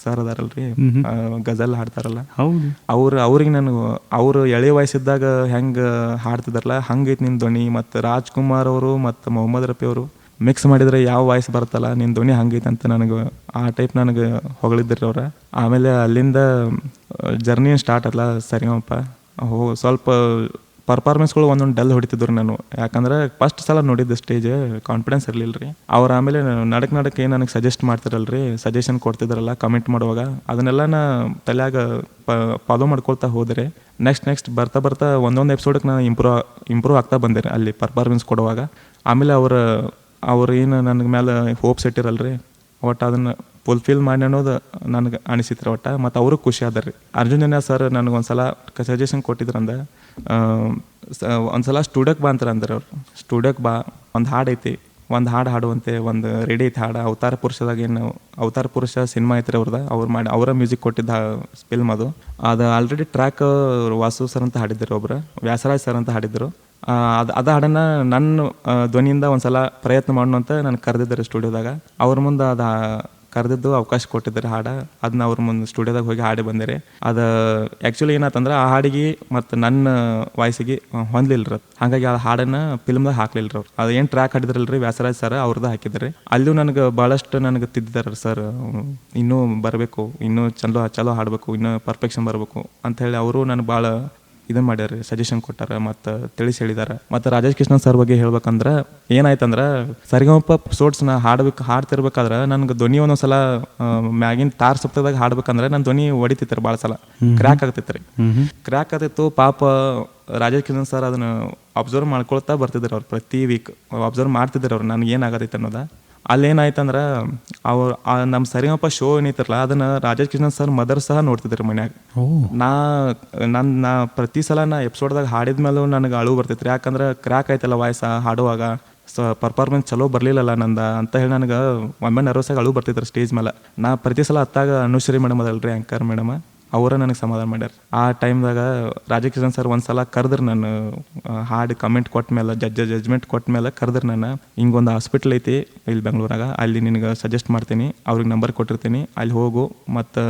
ಸರ್ ಅದಾರಲ್ರಿ, ಗಜಲ್ ಹಾಡ್ತಾರಲ್ಲ, ಅವ್ರಿಗೆ ಅವರು ಎಳೆ ವಯಸ್ಸಿದ್ದಾಗ ಹೆಂಗೆ ಹಾಡ್ತಿದಾರಲ್ಲ ಹಂಗೈತಿ ನಿನ್ನ ಧ್ವನಿ. ಮತ್ತು ರಾಜ್ಕುಮಾರ್ ಅವರು ಮತ್ತು ಮೊಹಮ್ಮದ್ ರಫಿ ಅವರು ಮಿಕ್ಸ್ ಮಾಡಿದರೆ ಯಾವ ವಾಯ್ಸ್ ಬರ್ತಲ್ಲ, ನಿನ್ನ ಧ್ವನಿ ಹಂಗೈತೆ ಅಂತ ನನಗೆ ಆ ಟೈಪ್ ನನಗೆ ಹೊಗಳಿದ್ರಿ ಅವ್ರ. ಆಮೇಲೆ ಅಲ್ಲಿಂದ ಜರ್ನಿ ಸ್ಟಾರ್ಟ್ ಅಲ್ಲ ಸರಿಗಮಪ. ಸ್ವಲ್ಪ ಪರ್ಫಾರ್ಮೆನ್ಸ್ಗಳು ಒಂದೊಂದು ಡಲ್ ಹೊಡಿತಿದ್ರು ನಾನು, ಯಾಕಂದ್ರೆ ಫಸ್ಟ್ ಸಲ ನೋಡಿದ್ದು ಸ್ಟೇಜ್, ಕಾನ್ಫಿಡೆನ್ಸ್ ಇರಲಿಲ್ಲ ರೀ. ಅವ್ರು ಆಮೇಲೆ ನಡಕ್ಕೆ ಏನು ನನಗೆ ಸಜೆಸ್ಟ್ ಮಾಡ್ತಿರಲ್ರಿ, ಸಜೆಷನ್ ಕೊಡ್ತಿದ್ರಲ್ಲ ಕಮೆಂಟ್ ಮಾಡುವಾಗ, ಅದನ್ನೆಲ್ಲ ನಾ ತಲೆಯಾಗ ಫಾಲೋ ಮಾಡ್ಕೊಳ್ತಾ ಹೋದರೆ ನೆಕ್ಸ್ಟ್ ಬರ್ತಾ ಒಂದೊಂದು ಎಪಿಸೋಡಕ್ಕೆ ನಾನು ಇಂಪ್ರೂವ್ ಆಗ್ತಾ ಬಂದೆ ಅಲ್ಲಿ ಪರ್ಫಾರ್ಮೆನ್ಸ್ ಕೊಡುವಾಗ. ಆಮೇಲೆ ಅವ್ರು ಏನು ನನಗೆ ಮೇಲೆ ಹೋಪ್ಸ್ ಇಟ್ಟಿರಲ್ರಿ, ಒಟ್ಟು ಅದನ್ನು ಫುಲ್ಫಿಲ್ ಮಾಡಿ ಅನ್ನೋದು ನನಗೆ ಅನಿಸಿತ್ರ ಒಟ್ಟು. ಮತ್ತು ಅವರು ಖುಷಿ ಆದರ್ರಿ. ಅರ್ಜುನ್ ಸರ್ ನನಗೊಂದ್ಸಲ ಸಜೆಷನ್ ಕೊಟ್ಟಿದ್ರಂದ, ಒಂದ್ಸಲ ಸ್ಟುಡಿಯೋಕ್ಕೆ ಬಾ ಅಂತಾರೆ ಅವ್ರು. ಸ್ಟುಡಿಯೋಕ್ಕೆ ಬಾ, ಒಂದು ಹಾಡು ಐತಿ, ಒಂದು ಹಾಡು ಹಾಡುವಂತೆ, ಒಂದು ರೆಡಿ ಐತಿ ಹಾಡು. ಅವತಾರ ಪುರುಷ ಸಿನಿಮಾ ಐತ್ರಿ ಅವ್ರದ್ದು, ಅವರ ಮ್ಯೂಸಿಕ್ ಕೊಟ್ಟಿದ್ದ ಫಿಲ್ಮ್ ಅದು ಆಲ್ರೆಡಿ ಟ್ರ್ಯಾಕ್ ವಾಸು ಸರ್ ಅಂತ ಹಾಡಿದ್ರು, ಒಬ್ರು ವ್ಯಾಸರಾಜ್ ಸರ್ ಅಂತ ಹಾಡಿದ್ರು. ಅದು ಹಾಡನ್ನು ನನ್ನ ಧ್ವನಿಯಿಂದ ಒಂದ್ಸಲ ಪ್ರಯತ್ನ ಮಾಡೋಣ ಅಂತ ನಾನು ಕರೆದಿದ್ದಾರೆ ಸ್ಟುಡಿಯೋದಾಗ. ಅವ್ರ ಮುಂದೆ ಅದು ಕರೆದಿದ್ದು ಅವಕಾಶ ಕೊಟ್ಟಿದ್ದಾರೆ ಹಾಡು. ಅದನ್ನ ಅವ್ರ ಮುಂದೆ ಸ್ಟುಡಿಯೋದಾಗ ಹೋಗಿ ಹಾಡಿ ಬಂದಿರಿ. ಅದು ಆ್ಯಕ್ಚುಲಿ ಏನಾಯ್ತಂದ್ರೆ ಆ ಹಾಡಿಗೆ ಮತ್ತು ನನ್ನ ವಾಯ್ಸಿಗೆ ಹೊಂದಲಿಲ್ಲ, ಹಾಗಾಗಿ ಆ ಹಾಡನ್ನು ಫಿಲ್ಮ್ದಾಗ ಹಾಕ್ಲಿಲ್ಲ ಅವ್ರು. ಅದು ಏನು ಟ್ರ್ಯಾಕ್ ಹಾಡಿದ್ರಲ್ರಿ ವ್ಯಾಸರಾಜ್ ಸರ್, ಅವ್ರದ್ದು ಹಾಕಿದ್ದಾರೆ. ಅಲ್ಲೂ ನನಗೆ ಭಾಳಷ್ಟು ನನಗೆ ತಿದ್ದಿದ್ದಾರೆ ಸರ್, ಇನ್ನೂ ಬರಬೇಕು, ಇನ್ನೂ ಚಲೋ ಹಾಡಬೇಕು, ಇನ್ನೂ ಪರ್ಫೆಕ್ಷನ್ ಬರಬೇಕು ಅಂತ ಹೇಳಿ ಅವರು ನನಗೆ ಭಾಳ ಇದನ್ನು ಮಾಡ್ಯಾರ, ಸಜೆಷನ್ ಕೊಟ್ಟಾರ ಮತ್ತು ತಿಳಿಸಿ ಹೇಳಿದಾರೆ. ಮತ್ತು ರಾಜೇಶ್ ಕೃಷ್ಣನ್ ಸರ್ ಬಗ್ಗೆ ಹೇಳ್ಬೇಕಂದ್ರೆ ಏನಾಯ್ತಂದ್ರೆ, ಸರಿಗಮಪ ಎಪಿಸೋಡ್ಸ್ನ ಹಾಡ್ತಿರ್ಬೇಕಾದ್ರೆ ನನಗೆ ಧ್ವನಿ ಒಂದೊಂದ್ಸಲ ಮ್ಯಾಗಿನ ತಾರ್ ಸಪ್ತದಾಗ ಹಾಡ್ಬೇಕಂದ್ರೆ ನನ್ನ ಧ್ವನಿ ಹೊಡಿತಿತ್ತು ಭಾಳ ಸಲ, ಕ್ರ್ಯಾಕ್ ಆಗ್ತಿತ್ತು. ಪಾಪ ರಾಜೇಶ್ ಕೃಷ್ಣನ್ ಸರ್ ಅದನ್ನು ಅಬ್ಸರ್ವ್ ಮಾಡ್ಕೊಳ್ತಾ ಬರ್ತಿದ್ರು ಅವ್ರು, ಪ್ರತಿ ವೀಕ್ ಅಬ್ಸರ್ವ್ ಮಾಡ್ತಿದ್ರು ಅವ್ರು ನನಗೆ ಏನಾಗತ್ತೈತೆ ಅನ್ನೋದು. ಅಲ್ಲೇನಾಯ್ತಂದ್ರೆ ನಮ್ಮ ಸರಿಗಮಪ ಶೋ ಏನೈತಿರಲ್ಲ ಅದನ್ನು ರಾಜೇಶ್ ಕೃಷ್ಣನ್ ಸರ್ ಮದರ್ ಸಹ ನೋಡ್ತಿದ್ರು ಮನ್ಯಾಗ. ನಾ ಪ್ರತಿ ಸಲ ನಾ ಎಪಿಸೋಡ್ದಾಗ ಹಾಡಿದ್ಮೇಲೂ ನನಗೆ ಅಳು ಬರ್ತೈತ್ರಿ, ಯಾಕಂದ್ರೆ ಕ್ರ್ಯಾಕ್ ಆಯ್ತಲ್ಲ ವಾಯ್ಸ ಹಾಡುವಾಗ, ಪರ್ಫಾರ್ಮೆನ್ಸ್ ಚಲೋ ಬರಲಿಲ್ಲಲ್ಲ ನಂದು ಅಂತ ಹೇಳಿ ನನಗೆ ಒಮ್ಮೆ ನರ್ವಸಾಗಿ ಅಳು ಬರ್ತಿದ್ರು ಸ್ಟೇಜ್ ಮೇಲೆ. ನಾ ಪ್ರತಿ ಸಲ ಹತ್ತಾಗ ಅನುಶ್ರೀ ಮೇಡಮ್ ಅದಲ್ರಿ ಆ್ಯಂಕರ್ ಮೇಡಮ್, ಅವರ ನನಗೆ ಸಮಾಧಾನ ಮಾಡ್ಯಾರ. ಆ ಟೈಮ್ದಾಗ ರಾಜೇಶ್ ಕೃಷ್ಣನ್ ಸರ್ ಒಂದ್ಸಲ ಕರೆದ್ರೆ, ನಾನು ಹಾಡು ಕಮೆಂಟ್ ಕೊಟ್ಟ ಮೇಲೆ ಜಜ್ಮೆಂಟ್ ಕೊಟ್ಟ ಮೇಲೆ ಕರೆದ್ರೆ, ನಾನು ಹಿಂಗೊಂದು ಹಾಸ್ಪಿಟ್ಲ್ ಐತಿ ಇಲ್ಲಿ ಬೆಂಗಳೂರಾಗ, ಅಲ್ಲಿ ನಿನಗೆ ಸಜೆಸ್ಟ್ ಮಾಡ್ತೀನಿ, ಅವ್ರಿಗೆ ನಂಬರ್ ಕೊಟ್ಟಿರ್ತೀನಿ, ಅಲ್ಲಿ ಹೋಗು, ಮತ್ತು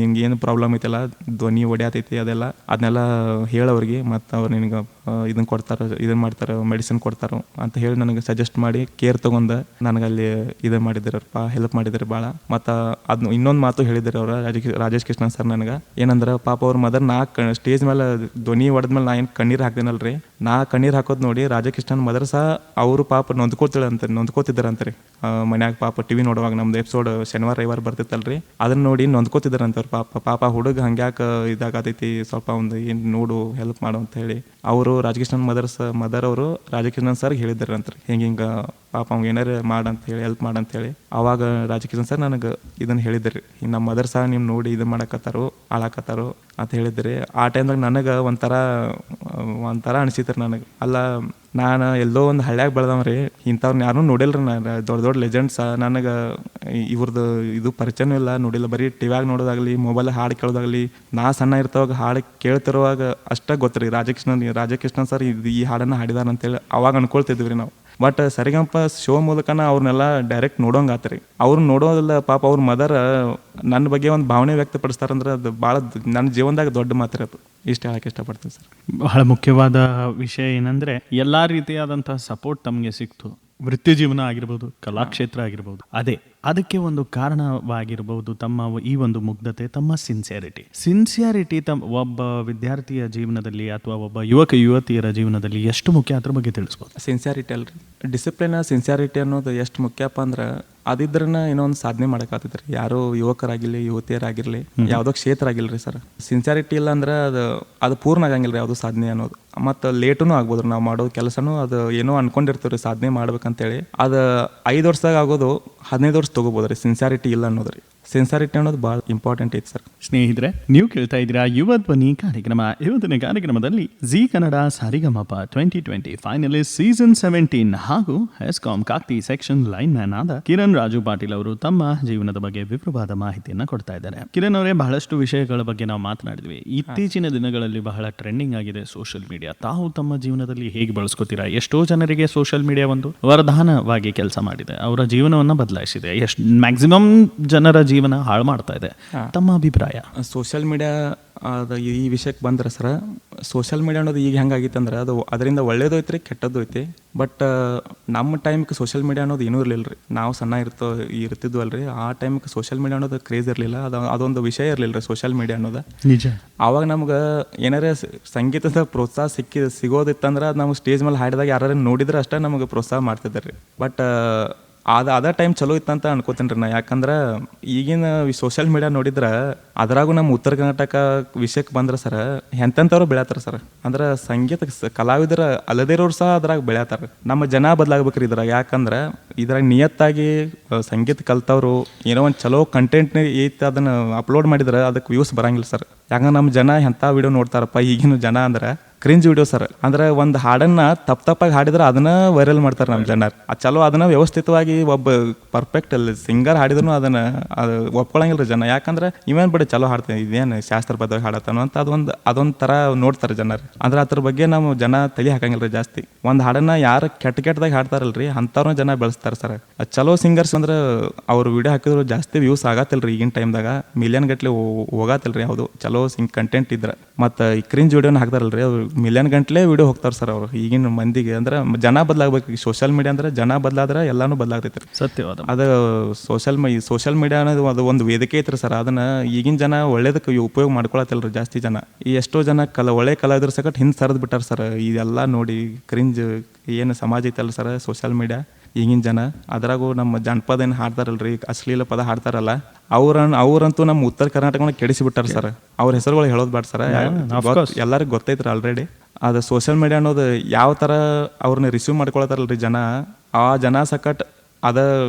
ನಿಂಗೆ ಏನು ಪ್ರಾಬ್ಲಮ್ ಐತಲ್ಲ, ಧ್ವನಿ ಒಡ್ಯಾತೈತಿ ಅದನ್ನೆಲ್ಲ ಹೇಳೋರಿಗೆ, ಮತ್ತು ಅವ್ರು ನಿನಗೆ ಇದನ್ನು ಮಾಡ್ತಾರೆ, ಮೆಡಿಸಿನ್ ಕೊಡ್ತಾರೆ ಅಂತ ಹೇಳಿ ನನಗೆ ಸಜೆಸ್ಟ್ ಮಾಡಿ ಕೇರ್ ತೊಗೊಂಡು ನನಗೆ ಅಲ್ಲಿ ಇದನ್ನು ಮಾಡಿದ್ದಾರಪ್ಪ, ಹೆಲ್ಪ್ ಮಾಡಿದ್ದಾರೆ ಭಾಳ. ಮತ್ತು ಅದನ್ನ ಇನ್ನೊಂದು ಮಾತು ಹೇಳಿದ್ದಾರೆ ಅವರು ರಾಜೇಶ್ ಕೃಷ್ಣನ್ ಸರ್ ನನಗೆ, ಏನಂದ್ರೆ ಪಾಪ ಅವ್ರ ಮದರ್ ಸ್ಟೇಜ್ ಮೇಲೆ ಧ್ವನಿ ಹೊಡೆದ್ಮೇಲೆ ನಾ ಏನು ಕಣ್ಣೀರು ಹಾಕ್ದೇನಲ್ರಿ, ನಾ ಕಣ್ಣೀರು ಹಾಕೋದು ನೋಡಿ ರಾಜಕೃಷ್ಣನ್ ಮದರ್ ಸಹ ಅವರು ಪಾಪ ನೊಂದ್ಕೋತಿದ್ದಾರಂತ್ರಿ ಮನ್ಯಾಗ. ಪಾಪ ಟಿವಿ ನೋಡುವಾಗ ನಮ್ದು ಎಪಿಸೋಡ್ ಶನಿವಾರ ರವಿವಾರ ಬರ್ತಿತ್ತಲ್ರಿ, ಅದನ್ನ ನೋಡಿ ನೊಂದ್ಕೋತಿದ್ದಾರಂತವ್ರು. ಪಾಪ ಹುಡುಗ ಹಂಗ್ಯಾಕೆ ಇದಾಗತೈತಿ, ಸ್ವಲ್ಪ ಒಂದು ಏನು ನೋಡು, ಹೆಲ್ಪ್ ಮಾಡು ಅಂತ ಹೇಳಿ ಅವರು ರಾಜಕೃಷ್ಣನ್ ಮದರ್ ಅವರು ರಾಜಕೃಷ್ಣನ್ ಸರ್ಗೆ ಹೇಳಿದ್ದಾರಂತ್ರಿ, ಹಿಂಗೆ ಪಾಪ ಅವ್ಗೆ ಏನಾರು ಮಾಡಂತ ಹೇಳಿ, ಹೆಲ್ಪ್ ಮಾಡಂತ ಹೇಳಿ. ಅವಾಗ ರಾಜಕೃಷ್ಣನ್ ಸರ್ ನನಗೆ ಇದನ್ನು ಹೇಳಿದ್ರಿ, ನಮ್ಮ ಮದರ್ ಸಹ ನಿಮ್ಮ ನೋಡಿ ಇದು ಮಾಡಕತ್ತಾರೋ ಹಾಳಾಕತ್ತಾರೋ ಅಂತ ಹೇಳಿದ್ರಿ. ಆ ಟೈಮ್ದಾಗ ನನಗೆ ಒಂಥರ ಅನಿಸಿತ್ರಿ ನನಗೆ. ಅಲ್ಲ, ನಾನು ಎಲ್ಲೋ ಒಂದು ಹಳ್ಳ್ಯಾಗ ಬೆಳೆದವ್ರಿ, ಇಂಥವ್ರನ್ನ ಯಾರೂ ನೋಡಿಲ್ರಿ, ನಾನು ದೊಡ್ಡ ಲೆಜೆಂಡ್ಸ ನನಗೆ ಇವ್ರದ್ದು ಇದು ಪರಿಚಯನೂ ಇಲ್ಲ, ನೋಡಿಲ್ಲ. ಬರೀ ಟಿವ್ಯಾಗ ನೋಡೋದಾಗಲಿ, ಮೊಬೈಲ್ ಹಾಡು ಕೇಳೋದಾಗಲಿ, ನಾ ಸಣ್ಣ ಇರ್ತಾವಾಗ ಹಾಡು ಕೇಳ್ತಿರುವಾಗ ಅಷ್ಟೇ ಗೊತ್ತ್ರಿ ರಾಜಕೃಷ್ಣನ್ ಸರ್ ಈ ಹಾಡನ್ನು ಹಾಡಿದಾರ ಅಂತೇಳಿ ಅವಾಗ ಅನ್ಕೊಳ್ತಿದ್ವಿ ನಾವು. ಬಟ್ ಸರಿಗಮಪ ಶೋ ಮೂಲಕನ ಅವ್ರನ್ನೆಲ್ಲ ಡೈರೆಕ್ಟ್ ನೋಡೋಂಗೆ ಆತ್ರಿ. ಅವ್ರು ನೋಡೋದಿಲ್ಲ, ಪಾಪ ಅವ್ರ ಮದರ್ ನನ್ನ ಬಗ್ಗೆ ಒಂದು ಭಾವನೆ ವ್ಯಕ್ತಪಡಿಸ್ತಾರಂದ್ರೆ ಅದು ಭಾಳ ನನ್ನ ಜೀವನದಾಗ ದೊಡ್ಡ ಮಾತ್ರ ಅದು. ಇಷ್ಟ ಹೇಳಕ್ಕೆ ಇಷ್ಟಪಡ್ತೀನಿ ಸರ್. ಬಹಳ ಮುಖ್ಯವಾದ ವಿಷಯ ಏನಂದರೆ ಎಲ್ಲ ರೀತಿಯಾದಂಥ ಸಪೋರ್ಟ್ ತಮಗೆ ಸಿಕ್ತು. ವೃತ್ತಿ ಜೀವನ ಆಗಿರ್ಬೋದು, ಕಲಾಕ್ಷೇತ್ರ ಆಗಿರ್ಬೋದು, ಅದಕ್ಕೆ ಒಂದು ಕಾರಣವಾಗಿರ್ಬೋದು ತಮ್ಮ ಈ ಒಂದು ಮುಗ್ಧತೆ, ತಮ್ಮ ಸಿನ್ಸಿಯಾರಿಟಿ ಒಬ್ಬ ವಿದ್ಯಾರ್ಥಿಯ ಜೀವನದಲ್ಲಿ ಅಥವಾ ಒಬ್ಬ ಯುವತಿಯರ ಜೀವನದಲ್ಲಿ ಎಷ್ಟು ಮುಖ್ಯ, ಅದ್ರ ಬಗ್ಗೆ ತಿಳಿಸ್ಬೋದು. ಸಿನ್ಸಿಯಾರಿಟಿ ಅಲ್ರಿ, ಡಿಸಿಪ್ಲಿನ್ ಸಿನ್ಸಿಯಾರಿಟಿ ಅನ್ನೋದು ಎಷ್ಟು ಮುಖ್ಯಪ್ಪ ಅಂದ್ರೆ ಅದಿದ್ರನ್ನ ಏನೋ ಒಂದು ಸಾಧನೆ ಮಾಡಕ್ಕಾಗ್ತೈತ್ರಿ. ಯಾರೋ ಯುವಕರಾಗಿರ್ಲಿ ಯುವತಿಯರಾಗಿರ್ಲಿ ಯಾವುದೋ ಕ್ಷೇತ್ರ ಆಗಿಲ್ರಿ ಸರ್, ಸಿನ್ಸಿಯಾರಿಟಿ ಇಲ್ಲ ಅಂದ್ರೆ ಅದು ಪೂರ್ಣ ಆಗಂಗಿಲ್ಲ ಯಾವುದು ಸಾಧನೆ ಅನ್ನೋದು. ಮತ್ತು ಲೇಟೂ ಆಗ್ಬೋದ್ರಿ ನಾವು ಮಾಡೋ ಕೆಲಸನೂ ಅದು ಏನೋ ಅನ್ಕೊಂಡಿರ್ತೀವಿ ಸಾಧನೆ ಮಾಡ್ಬೇಕಂತೇಳಿ, ಅದು 5 ವರ್ಷದಾಗ ಆಗೋದು 15 ವರ್ಷ ತೊಗೋಬೋದ್ರಿ ಸಿನ್ಸಿಯಾರಿಟಿ ಇಲ್ಲ ಅನ್ನೋದ್ರಿ. ಸಿನ್ಸಿಯಾರಿಟಿ ಅನ್ನೋದು ಭಾಳ ಇಂಪಾರ್ಟೆಂಟ್ ಐತಿ ಸರ್. ಸ್ನೇಹಿತರೆ, ನೀವು ಕೇಳ್ತಾ ಇದ್ದೀರಾ ಯುವ ಧ್ವನಿ ಕಾರ್ಯಕ್ರಮ. ಇವತ್ತಿನ ಕಾರ್ಯಕ್ರಮದಲ್ಲಿ G Kannada Sarigamapa 2020 finalist season 17 ಹಾಗೂ HESCOM Kakati section line man ಆದ ಕಿರಣ್ ರಾಜು ಪಾಟೀಲ್ ಅವರು ತಮ್ಮ ಜೀವನದ ಬಗ್ಗೆ ವಿವರವಾದ ಮಾಹಿತಿಯನ್ನ ಕೊಡ್ತಾ ಇದ್ದಾರೆ. ಕಿರಣ್ ಅವರೇ, ಬಹಳಷ್ಟು ವಿಷಯಗಳ ಬಗ್ಗೆ ನಾವು ಮಾತನಾಡಿದ್ವಿ. ಇತ್ತೀಚಿನ ದಿನಗಳಲ್ಲಿ ಬಹಳ ಟ್ರೆಂಡಿಂಗ್ ಆಗಿದೆ ಸೋಷಿಯಲ್ ಮೀಡಿಯಾ. ತಾವು ತಮ್ಮ ಜೀವನದಲ್ಲಿ ಹೇಗೆ ಬಳಸ್ಕೋತೀರಾ? ಎಷ್ಟೋ ಜನರಿಗೆ ಸೋಷಿಯಲ್ ಮೀಡಿಯಾ ಒಂದು ವರದಾನವಾಗಿ ಕೆಲಸ ಮಾಡಿದೆ, ಅವರ ಜೀವನವನ್ನ ಬದಲಾಯಿಸಿದೆ, ಎಷ್ಟು ಮ್ಯಾಕ್ಸಿಮಮ್ ಜನರ ಜೀವನ ಹಾಳು ಮಾಡ್ತಾ ಇದೆ. ತಮ್ಮ ಅಭಿಪ್ರಾಯ? ಸೋಷಿಯಲ್ ಮೀಡಿಯಾ ಅದು ಈ ವಿಷಯಕ್ಕೆ ಬಂದ್ರೆ ಸರ, ಸೋಷಿಯಲ್ ಮೀಡಿಯಾ ಅನ್ನೋದು ಈಗ ಹೆಂಗಾಗಿತ್ತು ಅಂದ್ರೆ ಅದು ಅದರಿಂದ ಒಳ್ಳೇದು ಐತ್ರಿ ಕೆಟ್ಟದ್ದು ಐತಿ. ಬಟ್ ನಮ್ಮ ಟೈಮ್ಗೆ ಸೋಷಿಯಲ್ ಮೀಡಿಯಾ ಅನ್ನೋದು ಏನೂ ಇರಲಿಲ್ಲ ರೀ. ನಾವು ಸಣ್ಣ ಇರ್ತಿದ್ವು ಅಲ್ರಿ, ಆ ಟೈಮ್ಗೆ ಸೋಷಿಯಲ್ ಮೀಡಿಯಾ ಅನ್ನೋದು ಕ್ರೇಜ್ ಇರಲಿಲ್ಲ, ಅದೊಂದು ವಿಷಯ ಇರಲಿಲ್ಲ ರೀ ಸೋಷಿಯಲ್ ಮೀಡಿಯಾ ಅನ್ನೋದು. ನಿಜ. ಆವಾಗ ನಮ್ಗೆ ಏನಾರೇ ಸಂಗೀತದ ಪ್ರೋತ್ಸಾಹ ಸಿಗೋದಿತ್ತಂದ್ರೆ ಅದು ನಾವು ಸ್ಟೇಜ್ ಮೇಲೆ ಹಾಡಿದಾಗ ಯಾರು ನೋಡಿದ್ರೆ ಅಷ್ಟೇ ನಮಗೆ ಪ್ರೋತ್ಸಾಹ ಮಾಡ್ತಿದ್ದಾರೆ ರೀ. ಬಟ್ ಅದ ಟೈಮ್ ಚಲೋ ಇತ್ತಂತ ಅನ್ಕೋತೀನಿ ರೀ ನಾ. ಯಾಕಂದ್ರೆ ಈಗಿನ ಸೋಷಿಯಲ್ ಮೀಡಿಯಾ ನೋಡಿದ್ರೆ ಅದ್ರಾಗೂ ನಮ್ಮ ಉತ್ತರ ಕರ್ನಾಟಕ ವಿಷಯಕ್ಕೆ ಬಂದ್ರೆ ಸರ್ ಎಂತೆಂಥವ್ರು ಬೆಳೆಯತ್ತಾರ ಸರ್. ಅಂದ್ರೆ ಸಂಗೀತ ಕಲಾವಿದರ ಅಲ್ಲದಿರೋರು ಸಹ ಅದ್ರಾಗ ಬೆಳೆಯತ್ತಾರ. ನಮ್ಮ ಜನ ಬದಲಾಗ್ಬೇಕ್ರಿ ಇದ್ರಾಗ. ಯಾಕಂದ್ರೆ ಇದ್ರಾಗ ನಿಯತ್ತಾಗಿ ಸಂಗೀತ ಕಲ್ತವ್ರು ಏನೋ ಒಂದು ಚಲೋ ಕಂಟೆಂಟ್ ಐತೆ ಅದನ್ನು ಅಪ್ಲೋಡ್ ಮಾಡಿದ್ರೆ ಅದಕ್ಕೆ ವ್ಯೂಸ್ ಬರಂಗಿಲ್ಲ ಸರ್. ಯಾಕಂದ್ರೆ ನಮ್ಮ ಜನ ಎಂಥ ವಿಡಿಯೋ ನೋಡ್ತಾರಪ್ಪ ಈಗಿನ ಜನ ಅಂದ್ರೆ ಕ್ರಿಂಜ್ ವಿಡಿಯೋ ಸರ್. ಅಂದ್ರೆ ಒಂದು ಹಾಡನ್ನ ತಪ್ಪಾಗಿ ಹಾಡಿದ್ರೆ ಅದನ್ನ ವೈರಲ್ ಮಾಡ್ತಾರೆ ನಮ್ಮ ಜನ. ಚಲೋ ಅದನ್ನ ವ್ಯವಸ್ಥಿತವಾಗಿ ಒಬ್ಬ ಪರ್ಫೆಕ್ಟ್ ಸಿಂಗರ್ ಹಾಡಿದ್ರು ಅದನ್ನ ಒಪ್ಕೊಳಂಗಿಲ್ಲ ಜನ. ಯಾಕಂದ್ರೆ ಇವೇನ್ ಬಿಡಿ ಚಲೋ ಹಾಡ್ತಾನೆ, ಇದೇನು ಶಾಸ್ತ್ರಬದ್ಧವಾಗಿ ಹಾಡತ್ತಾನೋ ಅಂತ ಅದೊಂದು ತರ ನೋಡ್ತಾರೆ ಜನರು. ಅಂದ್ರೆ ಅದ್ರ ಬಗ್ಗೆ ನಾವು ಜನ ತಲೆ ಹಾಕಂಗಿಲ್ಲ ಜಾಸ್ತಿ. ಒಂದು ಹಾಡನ್ನ ಯಾರು ಕೆಟ್ಟದಾಗಿ ಹಾಡ್ತಾರಲ್ರಿ ಅಂಥವ್ರನ್ನ ಜನ ಬೆಳೆಸ್ತಾರೆ ಸರ್. ಚಲೋ ಸಿಂಗರ್ಸ್ ಅಂದ್ರೆ ಅವ್ರು ವಿಡಿಯೋ ಹಾಕಿದ್ರು ಜಾಸ್ತಿ ವ್ಯೂಸ್ ಆಗತ್ತಿಲ್ರಿ ಈಗಿನ ಟೈಮ್ದಾಗ. ಮಿಲಿಯನ್ ಗಟ್ಲೆ ಹೋಗತ್ತಿಲ್ರಿ ಯಾವುದು ಚಲೋ ಕಂಟೆಂಟ್ ಇದ್ರೆ. ಮತ್ತು ಈ ಕ್ರಿಂಜ್ ವಿಡಿಯೋನ ಹಾಕ್ತಾರಲ್ರಿ ಅವ್ರು ಮಿಲಿಯನ್ ಗಂಟ್ಲೆ ವಿಡಿಯೋ ಹೋಗ್ತಾರೆ ಸರ್ ಅವರು ಈಗಿನ ಮಂದಿಗೆ. ಅಂದ್ರೆ ಜನ ಬದಲಾಗಬೇಕು. ಸೋಷಿಯಲ್ ಮೀಡಿಯಾ ಅಂದ್ರೆ ಜನ ಬದಲಾದ್ರೆ ಎಲ್ಲಾನು ಬದಲಾಗ್ತೈತಿ. ಸತ್ಯವಾದ. ಅದು ಸೋಷಿಯಲ್ ಮೀಡಿಯಾ ಅನ್ನೋದು ಅದು ಒಂದು ವೇದಿಕೆ ಐತ್ರಿ ಸರ್. ಅದನ್ನ ಈಗಿನ ಜನ ಒಳ್ಳೇದಕ್ಕೆ ಉಪಯೋಗ ಮಾಡ್ಕೊಳತ್ತಲ್ರಿ ಜಾಸ್ತಿ ಜನ. ಈ ಎಷ್ಟೋ ಜನ ಒಳ್ಳೆ ಕಲಾವಿದ್ರ ಸಕಟ್ ಹಿಂದೆ ಸರಿದ್ ಬಿಟ್ಟಾರ ಸರ್. ಇದೆಲ್ಲ ನೋಡಿ ಕ್ರಿಂಜ್ ಏನು ಸಮಾಜ ಐತಲ್ಲ ಸರ್ ಸೋಷಿಯಲ್ ಮೀಡಿಯಾ ಈಗಿನ ಜನ. ಅದ್ರಾಗೂ ನಮ್ಮ ಜನಪದ ಏನು ಹಾಡ್ತಾರಲ್ರಿ, ಅಶ್ಲೀಲ ಪದ ಹಾಡ್ತಾರಲ್ಲ, ಅವ್ರಂತೂ ನಮ್ಮ ಉತ್ತರ ಕರ್ನಾಟಕನ ಕೆಡಿಸಿಬಿಟ್ಟಾರ ಸರ್. ಅವ್ರ ಹೆಸರುಗಳು ಹೇಳೋದು ಬೇಡ ಸರ್, ಎಲ್ಲರಿಗೂ ಗೊತ್ತೈತ್ರಿ ಆಲ್ರೆಡಿ. ಅದು ಸೋಷಿಯಲ್ ಮೀಡಿಯಾ ಅನ್ನೋದು ಯಾವ ಥರ ಅವ್ರನ್ನ ರಿಸೀವ್ ಮಾಡ್ಕೊಳತ್ತಾರಲ್ರಿ ಜನ, ಆ ಜನ ಸಕಟ್ ಅದ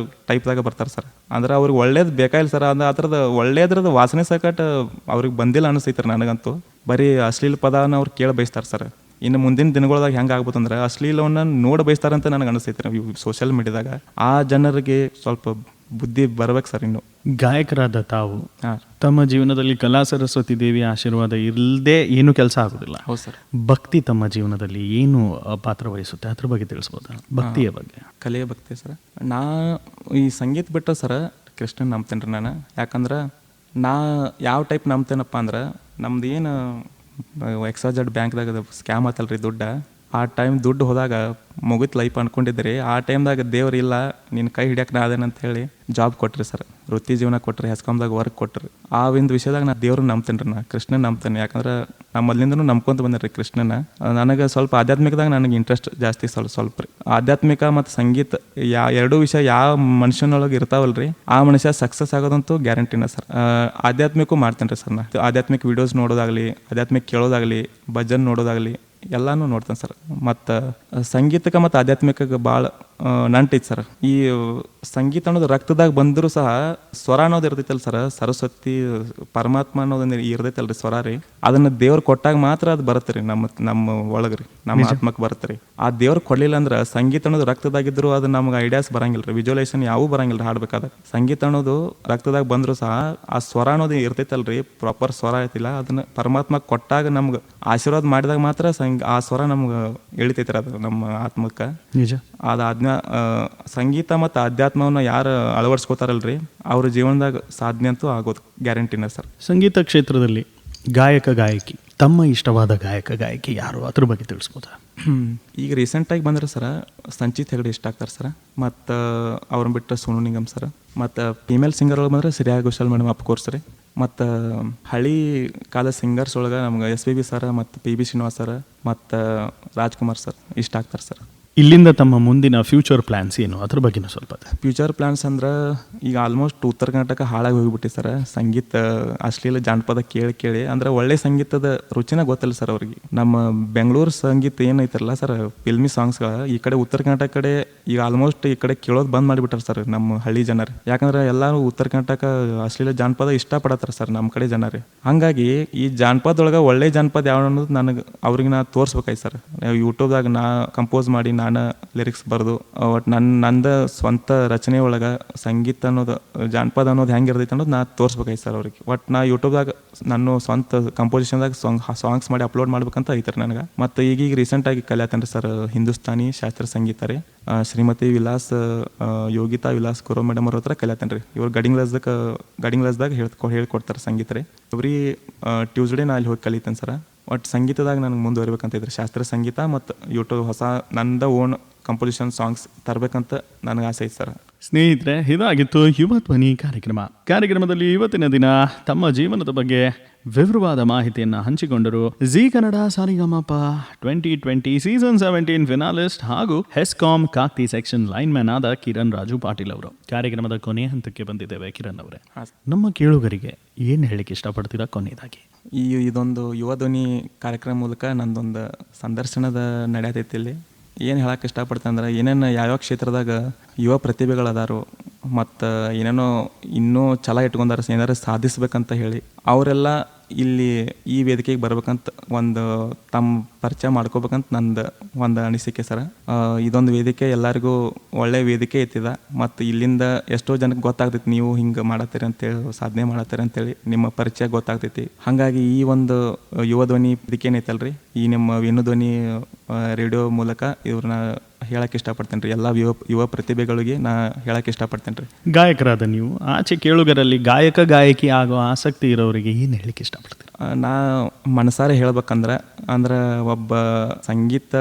ಟೈಪ್ದಾಗ ಬರ್ತಾರೆ ಸರ್. ಅಂದ್ರೆ ಅವ್ರಿಗೆ ಒಳ್ಳೇದು ಬೇಕಾಗಿಲ್ಲ ಸರ್. ಅಂದ್ರೆ ಅದ್ರದ್ದು ಒಳ್ಳೇದ್ರದ್ದು ವಾಸನೆ ಸಕಟ್ ಅವ್ರಿಗೆ ಬಂದಿಲ್ಲ ಅನಿಸ್ತೈತ್ರಿ ನನಗಂತೂ. ಬರೀ ಅಶ್ಲೀಲ ಪದನ ಅವ್ರು ಕೇಳಿ ಬಯಸ್ತಾರೆ ಸರ್. ಇನ್ನು ಮುಂದಿನ ದಿನಗಳದಾಗ ಹೆಂಗೆ ಆಗ್ಬೋದಂದ್ರೆ ಅಶ್ಲೀಲವನ್ನ ನೋಡಿ ಬಯಸ್ತಾರಂತ ನನಗೆ ಅನಿಸ್ತೈತೆ ಸೋಷಿಯಲ್ ಮೀಡಿಯಾದಾಗ. ಆ ಜನರಿಗೆ ಸ್ವಲ್ಪ ಬುದ್ಧಿ ಬರ್ಬೇಕು ಸರ್. ಇನ್ನು ಗಾಯಕರಾದ ತಾವು ತಮ್ಮ ಜೀವನದಲ್ಲಿ ಕಲಾ ಸರಸ್ವತಿ ದೇವಿ ಆಶೀರ್ವಾದ ಇಲ್ಲದೆ ಏನು ಕೆಲಸ ಆಗೋದಿಲ್ಲ. ಹೌದು ಸರ್. ಭಕ್ತಿ ತಮ್ಮ ಜೀವನದಲ್ಲಿ ಏನು ಪಾತ್ರ ವಹಿಸುತ್ತೆ ಅದ್ರ ಬಗ್ಗೆ ತಿಳಿಸ್ಬೋದಾ? ಭಕ್ತಿಯ ಬಗ್ಗೆ, ಕಲೆಯ ಭಕ್ತಿ ಸರ್. ನಾ ಈ ಸಂಗೀತ ಬಿಟ್ಟು ಸರ್ ಕೃಷ್ಣನ್ ನಂಬ್ತೇನೆ ರೀ ನಾನು. ಯಾಕಂದ್ರೆ ನಾ ಯಾವ ಟೈಪ್ ನಂಬ್ತೇನಪ್ಪ ಅಂದ್ರೆ, ನಮ್ದು ಏನು XYZ ಬ್ಯಾಂಕ್ದಾಗ ಸ್ಕ್ಯಾಮ್ ಆತಲ್ರಿ ದುಡ್ಡು, ಆ ಟೈಮ್ ದುಡ್ಡು ಹೋದಾಗ ಮುಗಿತ್ ಲೈಫ್ ಅನ್ಕೊಂಡಿದ್ರಿ. ಆ ಟೈಮ್ದಾಗ ದೇವ್ರು ಇಲ್ಲ ನಿನ್ನ ಕೈ ಹಿಡಿಯಕ್ಕೆ ನಾ ಅದೇನಂತ ಹೇಳಿ ಜಾಬ್ ಕೊಟ್ರಿ ಸರ್, ವೃತ್ತಿ ಜೀವನ ಕೊಟ್ರಿ, ಹೆಸ್ಕಾಮ್ದಾಗ ವರ್ಕ್ ಕೊಟ್ರಿ. ಆ ಒಂದು ವಿಷಯದಾಗ ನಾ ದೇವ್ರನ್ನ ನಂಬ್ತೇನೆ ರೀ, ನಾ ಕೃಷ್ಣನ್ ನಂಬ್ತೇನೆ. ಯಾಕಂದ್ರೆ ನಾ ಮೊದಲಿಂದನೂ ನಂಬ್ಕೊಂತ ಬಂದಿರಿ ಕೃಷ್ಣನ. ನನಗೆ ಸ್ವಲ್ಪ ಆಧ್ಯಾತ್ಮಿಕದಾಗ ನನಗೆ ಇಂಟ್ರೆಸ್ಟ್ ಜಾಸ್ತಿ ಸ್ವಲ್ಪ ರೀ. ಆಧ್ಯಾತ್ಮಿಕ ಮತ್ತು ಸಂಗೀತ ಎರಡೂ ವಿಷಯ ಯಾವ ಮನುಷ್ಯನೊಳಗೆ ಇರ್ತಾವಲ್ರಿ, ಆ ಮನುಷ್ಯ ಸಕ್ಸಸ್ ಆಗೋದಂತೂ ಗ್ಯಾರಂಟಿನ ಸರ್. ಆಧ್ಯಾತ್ಮಿಕೂ ಮಾಡ್ತೇನೆ ರೀ ಸರ್ ನಾ. ಆಧ್ಯಾತ್ಮಿಕ ವಿಡಿಯೋಸ್ ನೋಡೋದಾಗಲಿ, ಆಧ್ಯಾತ್ಮಿಕ ಕೇಳೋದಾಗಲಿ, ಭಜನ್ ನೋಡೋದಾಗಲಿ ಎಲ್ಲಾನು ನೋಡ್ತೇನೆ ಸರ್. ಮತ್ತು ಸಂಗೀತಕ್ಕೆ ಮತ್ತು ಆಧ್ಯಾತ್ಮಿಕಕ್ಕೆ ಭಾಳ ನಂಟೈತಿ ಸರ್. ಈ ಸಂಗೀತ ಅನ್ನೋದು ರಕ್ತದಾಗ ಬಂದರೂ ಸಹ ಸ್ವರ ಅನ್ನೋದು ಇರ್ತೈತಲ್ಲ ಸರ್, ಸರಸ್ವತಿ ಪರಮಾತ್ಮ ಅನ್ನೋದನ್ನ ಇರ್ತೈತಲ್ರಿ ಸ್ವರ ರೀ, ಅದನ್ನು ದೇವ್ರು ಕೊಟ್ಟಾಗ ಮಾತ್ರ ಅದು ಬರುತ್ತೆ ರೀ ನಮ್ಮ ಒಳಗ್ರಿ, ನಮ್ಮ ಆತ್ಮಕ್ಕೆ ಬರುತ್ತೆ ರೀ. ಆ ದೇವ್ರು ಕೊಡಲಿಲ್ಲ ಅಂದ್ರೆ ಸಂಗೀತ ಅನ್ನೋದು ರಕ್ತದಾಗಿದ್ರು ಅದು ನಮ್ಗೆ ಐಡಿಯಾಸ್ ಬರಂಗಿಲ್ಲ ರೀ, ವಿಜುವಲೈಸೇಷನ್ ಯಾವೂ ಬರಂಗಿಲ್ಲ ರೀ ಹಾಡ್ಬೇಕಾದ್ರೆ. ಸಂಗೀತ ಅನ್ನೋದು ರಕ್ತದಾಗ ಬಂದರೂ ಸಹ ಆ ಸ್ವರ ಅನ್ನೋದು ಇರ್ತೈತಲ್ರಿ, ಪ್ರಾಪರ್ ಸ್ವರ ಐತಿಲ್ಲ, ಅದನ್ನ ಪರಮಾತ್ಮ ಕೊಟ್ಟಾಗ ನಮ್ಗೆ ಆಶೀರ್ವಾದ ಮಾಡಿದಾಗ ಮಾತ್ರ ಆ ಸ್ವರ ನಮ್ಗೆ ಎಳಿತೈತಿ ಅದು ನಮ್ಮ ಆತ್ಮಕ್ಕೆ. ನಿಜ. ಸಂಗೀತ ಮತ್ತು ಅಧ್ಯಾತ್ಮವನ್ನು ಯಾರು ಅಳವಡಿಸ್ಕೋತಾರಲ್ರಿ ಅವ್ರ ಜೀವನದಾಗ ಸಾಧನೆ ಅಂತೂ ಆಗೋದು ಗ್ಯಾರಂಟಿನ ಸರ್. ಸಂಗೀತ ಕ್ಷೇತ್ರದಲ್ಲಿ ಗಾಯಕಿ ತಮ್ಮ ಇಷ್ಟವಾದ ಗಾಯಕಿ ಯಾರು ಅದ್ರ ಬಗ್ಗೆ ತಿಳಿಸ್ಬೋದಾ? ಈಗ ರೀಸೆಂಟಾಗಿ ಬಂದ್ರೆ ಸರ ಸಂಚಿತ್ ಹೆಗಡೆ ಇಷ್ಟ ಆಗ್ತಾರೆ ಸರ್. ಮತ್ತು ಅವ್ರನ್ನ ಬಿಟ್ಟರೆ ಸೋನು ನಿಗಮ್ ಸರ್. ಮತ್ತು ಫೀಮೇಲ್ ಸಿಂಗರ್ ಒಳಗೆ ಬಂದರೆ ಶ್ರೇಯಾ ಘೋಷಾಲ್ ಮೇಡಮ್ ಅಫ್ಕೋರ್ಸ್ ರೀ. ಮತ್ತು ಹಳಿ ಕಾಲ ಸಿಂಗರ್ಸ್ ಒಳಗೆ ನಮ್ಗೆ SPB ಸರ್ ಮತ್ತು PB ಶ್ರೀನಿವಾಸ್ ಸರ್ ಮತ್ತು ರಾಜ್ಕುಮಾರ್ ಸರ್ ಇಷ್ಟ ಆಗ್ತಾರೆ ಸರ್. ಇಲ್ಲಿಂದ ತಮ್ಮ ಮುಂದಿನ ಫ್ಯೂಚರ್ ಪ್ಲಾನ್ಸ್ ಏನು ಅದ್ರ ಬಗ್ಗೆನೂ ಸ್ವಲ್ಪ ಫ್ಯೂಚರ್ ಪ್ಲಾನ್ಸ್ ಅಂದ್ರೆ ಈಗ ಆಲ್ಮೋಸ್ಟ್ ಉತ್ತರ ಕರ್ನಾಟಕ ಹಾಳಾಗಿ ಹೋಗಿಬಿಟ್ಟಿ ಸರ್. ಸಂಗೀತ ಅಶ್ಲೀಲ ಜಾನಪದ ಕೇಳಿ ಕೇಳಿ ಅಂದ್ರೆ ಒಳ್ಳೆ ಸಂಗೀತದ ರುಚಿನ ಗೊತ್ತಿಲ್ಲ ಸರ್ ಅವ್ರಿಗೆ. ನಮ್ಮ ಬೆಂಗಳೂರು ಸಂಗೀತ ಏನೈತಲ್ಲ ಸರ್, ಫಿಲ್ಮಿ ಸಾಂಗ್ಸ್ಗಳ ಈ ಕಡೆ ಉತ್ತರ ಕರ್ನಾಟಕ ಕಡೆ ಈಗ ಆಲ್ಮೋಸ್ಟ್ ಈ ಕಡೆ ಕೇಳೋದು ಬಂದ್ ಮಾಡಿಬಿಟ್ಟಾರೆ ಸರ್ ನಮ್ಮ ಹಳ್ಳಿ ಜನರು. ಯಾಕಂದ್ರೆ ಎಲ್ಲರೂ ಉತ್ತರ ಕರ್ನಾಟಕ ಅಶ್ಲೀಲ ಜಾನಪದ ಇಷ್ಟಪಡತ್ತಾರ ಸರ್ ನಮ್ಮ ಕಡೆ ಜನರು. ಹಂಗಾಗಿ ಈ ಜಾನಪದೊಳಗೆ ಒಳ್ಳೆ ಜಾನಪದ ಯಾವ ಅನ್ನೋದು ನನಗೆ ಅವ್ರಿಗೆ ನಾ ತೋರಿಸ್ಬೇಕಾಯ್ತು ಸರ್. ಯೂಟ್ಯೂಬ್ದಾಗ ನಾ ಕಂಪೋಸ್ ಮಾಡಿ ನಾನು ಲಿರಿಕ್ಸ್ ಬರೆದು ಒಟ್ಟು ನಂದು ಸ್ವಂತ ರಚನೆ ಒಳಗೆ ಸಂಗೀತ ಅನ್ನೋದು ಜಾನಪದ ಅನ್ನೋದು ಹೆಂಗೆ ಇರ್ತೈತೆ ಅನ್ನೋದು ನಾ ತೋರಿಸ್ಬೇಕಾಯ್ತು ಸರ್ ಅವ್ರಿಗೆ. ಒಟ್ಟು ನಾ ಯೂಟ್ಯೂಬ್ದಾಗ ನಾನು ಸ್ವಂತ ಕಂಪೋಸಿಷನ್ದಾಗ ಸಾಂಗ್ಸ್ ಮಾಡಿ ಅಪ್ಲೋಡ್ ಮಾಡ್ಬೇಕಂತ ಐತಾರೆ ನನಗೆ. ಮತ್ತು ಈಗೀಗ ರೀಸೆಂಟಾಗಿ ಕಲಿಯತ್ತೇನೆ ರೀ ಸರ್ ಹಿಂದೂಸ್ತಾನಿ ಶಾಸ್ತ್ರೀಯ ಸಂಗೀತ ರೀ. ಶ್ರೀಮತಿ ವಿಲಾಸ್ ಯೋಗಿತಾ ವಿಲಾಸ್ ಗುರು ಮೇಡಮ್ ಅವ್ರ ಹತ್ರ ಕಲಿಯತ್ತೇನೆ ರೀ. ಇವ್ರು ಗಡಿಂಗ್ ಲಾಸ್ದಾಗ ಹೇಳ್ಕೊಡ್ತಾರೆ ಸಂಗೀತ ರೀ. ಎವ್ರಿ ಟ್ಯೂಸ್ಡೇ ನಾ ಅಲ್ಲಿ ಹೋಗಿ ಕಲಿತೇನೆ ಸರ್. ಒಟ್ಟು ಸಂಗೀತದಾಗ ನನಗೆ ಮುಂದುವರಿಬೇಕಂತ ಇದ್ರಿ, ಶಾಸ್ತ್ರೀಯ ಸಂಗೀತ ಮತ್ತು ಯೂಟ್ಯೂಬ್ ಹೊಸ ನಂದ ಓನ್ ಕಂಪೋಸಿಷನ್ ಸಾಂಗ್ಸ್ ತರಬೇಕಂತ ನನಗೆ ಆಸೆ ಐತೆ ಸರ್. ಸ್ನೇಹಿತರೆ, ಇದಾಗಿತ್ತು ಯುವ ಧ್ವನಿ ಕಾರ್ಯಕ್ರಮದಲ್ಲಿ ಇವತ್ತಿನ ದಿನ ತಮ್ಮ ಜೀವನದ ಬಗ್ಗೆ ವಿವರವಾದ ಮಾಹಿತಿಯನ್ನು ಹಂಚಿಕೊಂಡರು ಜಿ ಕನ್ನಡ ಸಾರಿಗಮಪ 2020 ಸೀಸನ್ 17 ಫಿನಾಲಿಸ್ಟ್ ಹಾಗೂ HESCOM Kakati section line man ಆದ ಕಿರಣ್ ರಾಜು ಪಾಟೀಲ್ ಅವರು. ಕಾರ್ಯಕ್ರಮದ ಕೊನೆಯ ಹಂತಕ್ಕೆ ಬಂದಿದ್ದೇವೆ. ಕಿರಣ್ ಅವರೇ, ನಮ್ಮ ಕೇಳುಗರಿಗೆ ಏನು ಹೇಳಿಕೆ ಇಷ್ಟಪಡ್ತೀರಾ ಕೊನೆಯದಾಗಿ? ಇದೊಂದು ಯುವ ಧ್ವನಿ ಕಾರ್ಯಕ್ರಮ ಮೂಲಕ ನಂದೊಂದು ಸಂದರ್ಶನದ ನಡೆಯತೈತಿ. ಇಲ್ಲಿ ಏನು ಹೇಳಕ್ಕೆ ಇಷ್ಟಪಡ್ತೇನೆ ಅಂದ್ರೆ, ಏನೇನು ಯಾವ್ಯಾವ ಕ್ಷೇತ್ರದಾಗ ಯುವ ಪ್ರತಿಭೆಗಳದಾರು ಮತ್ತು ಏನೇನೋ ಇನ್ನೂ ಛಲ ಇಟ್ಕೊಂಡಾರ ಏನಾರು ಸಾಧಿಸ್ಬೇಕಂತ ಹೇಳಿ ಅವರೆಲ್ಲ ಇಲ್ಲಿ ಈ ವೇದಿಕೆಗೆ ಬರ್ಬೇಕಂತ ಒಂದು ತಮ್ಮ ಪರಿಚಯ ಮಾಡ್ಕೋಬೇಕಂತ ನಂದು ಒಂದು ಅನಿಸಿಕೆ ಸರ. ಇದೊಂದು ವೇದಿಕೆ ಎಲ್ಲರಿಗೂ ಒಳ್ಳೆ ವೇದಿಕೆ ಐತಿದ ಮತ್ತು ಇಲ್ಲಿಂದ ಎಷ್ಟೋ ಜನಕ್ಕೆ ಗೊತ್ತಾಗ್ತೈತಿ ನೀವು ಹಿಂಗೆ ಮಾಡತ್ತೀರಿ ಅಂತೇಳಿ, ಸಾಧನೆ ಮಾಡತ್ತೀರಿ ಅಂತೇಳಿ ನಿಮ್ಮ ಪರಿಚಯ ಗೊತ್ತಾಗ್ತೈತಿ. ಹಾಗಾಗಿ ಈ ಒಂದು ಯುವ ಧ್ವನಿ ವೇದಿಕೆ ಏನೈತಲ್ರಿ, ಈ ನಿಮ್ಮ ವೇಣು ಧ್ವನಿ ರೇಡಿಯೋ ಮೂಲಕ ಇವ್ರನ್ನ ಹೇಳಕ್ಕೆ ಇಷ್ಟಪಡ್ತೇನೆ ರೀ. ಎಲ್ಲ ಯುವ ಪ್ರತಿಭೆಗಳಿಗೆ ನಾ ಹೇಳಕ್ಕೆ ಇಷ್ಟಪಡ್ತೇನೆ ರೀ. ಗಾಯಕರಾದ ನೀವು ಆಚೆ ಕೇಳುಗರಲ್ಲಿ ಗಾಯಕಿ ಆಗೋ ಆಸಕ್ತಿ ಇರೋರಿಗೆ ಏನು ಹೇಳಲಿಕ್ಕೆ ಇಷ್ಟಪಡ್ತೀರಿ? ನಾ ಮನಸಾರೆ ಹೇಳ್ಬೇಕಂದ್ರೆ ಒಬ್ಬ ಸಂಗೀತ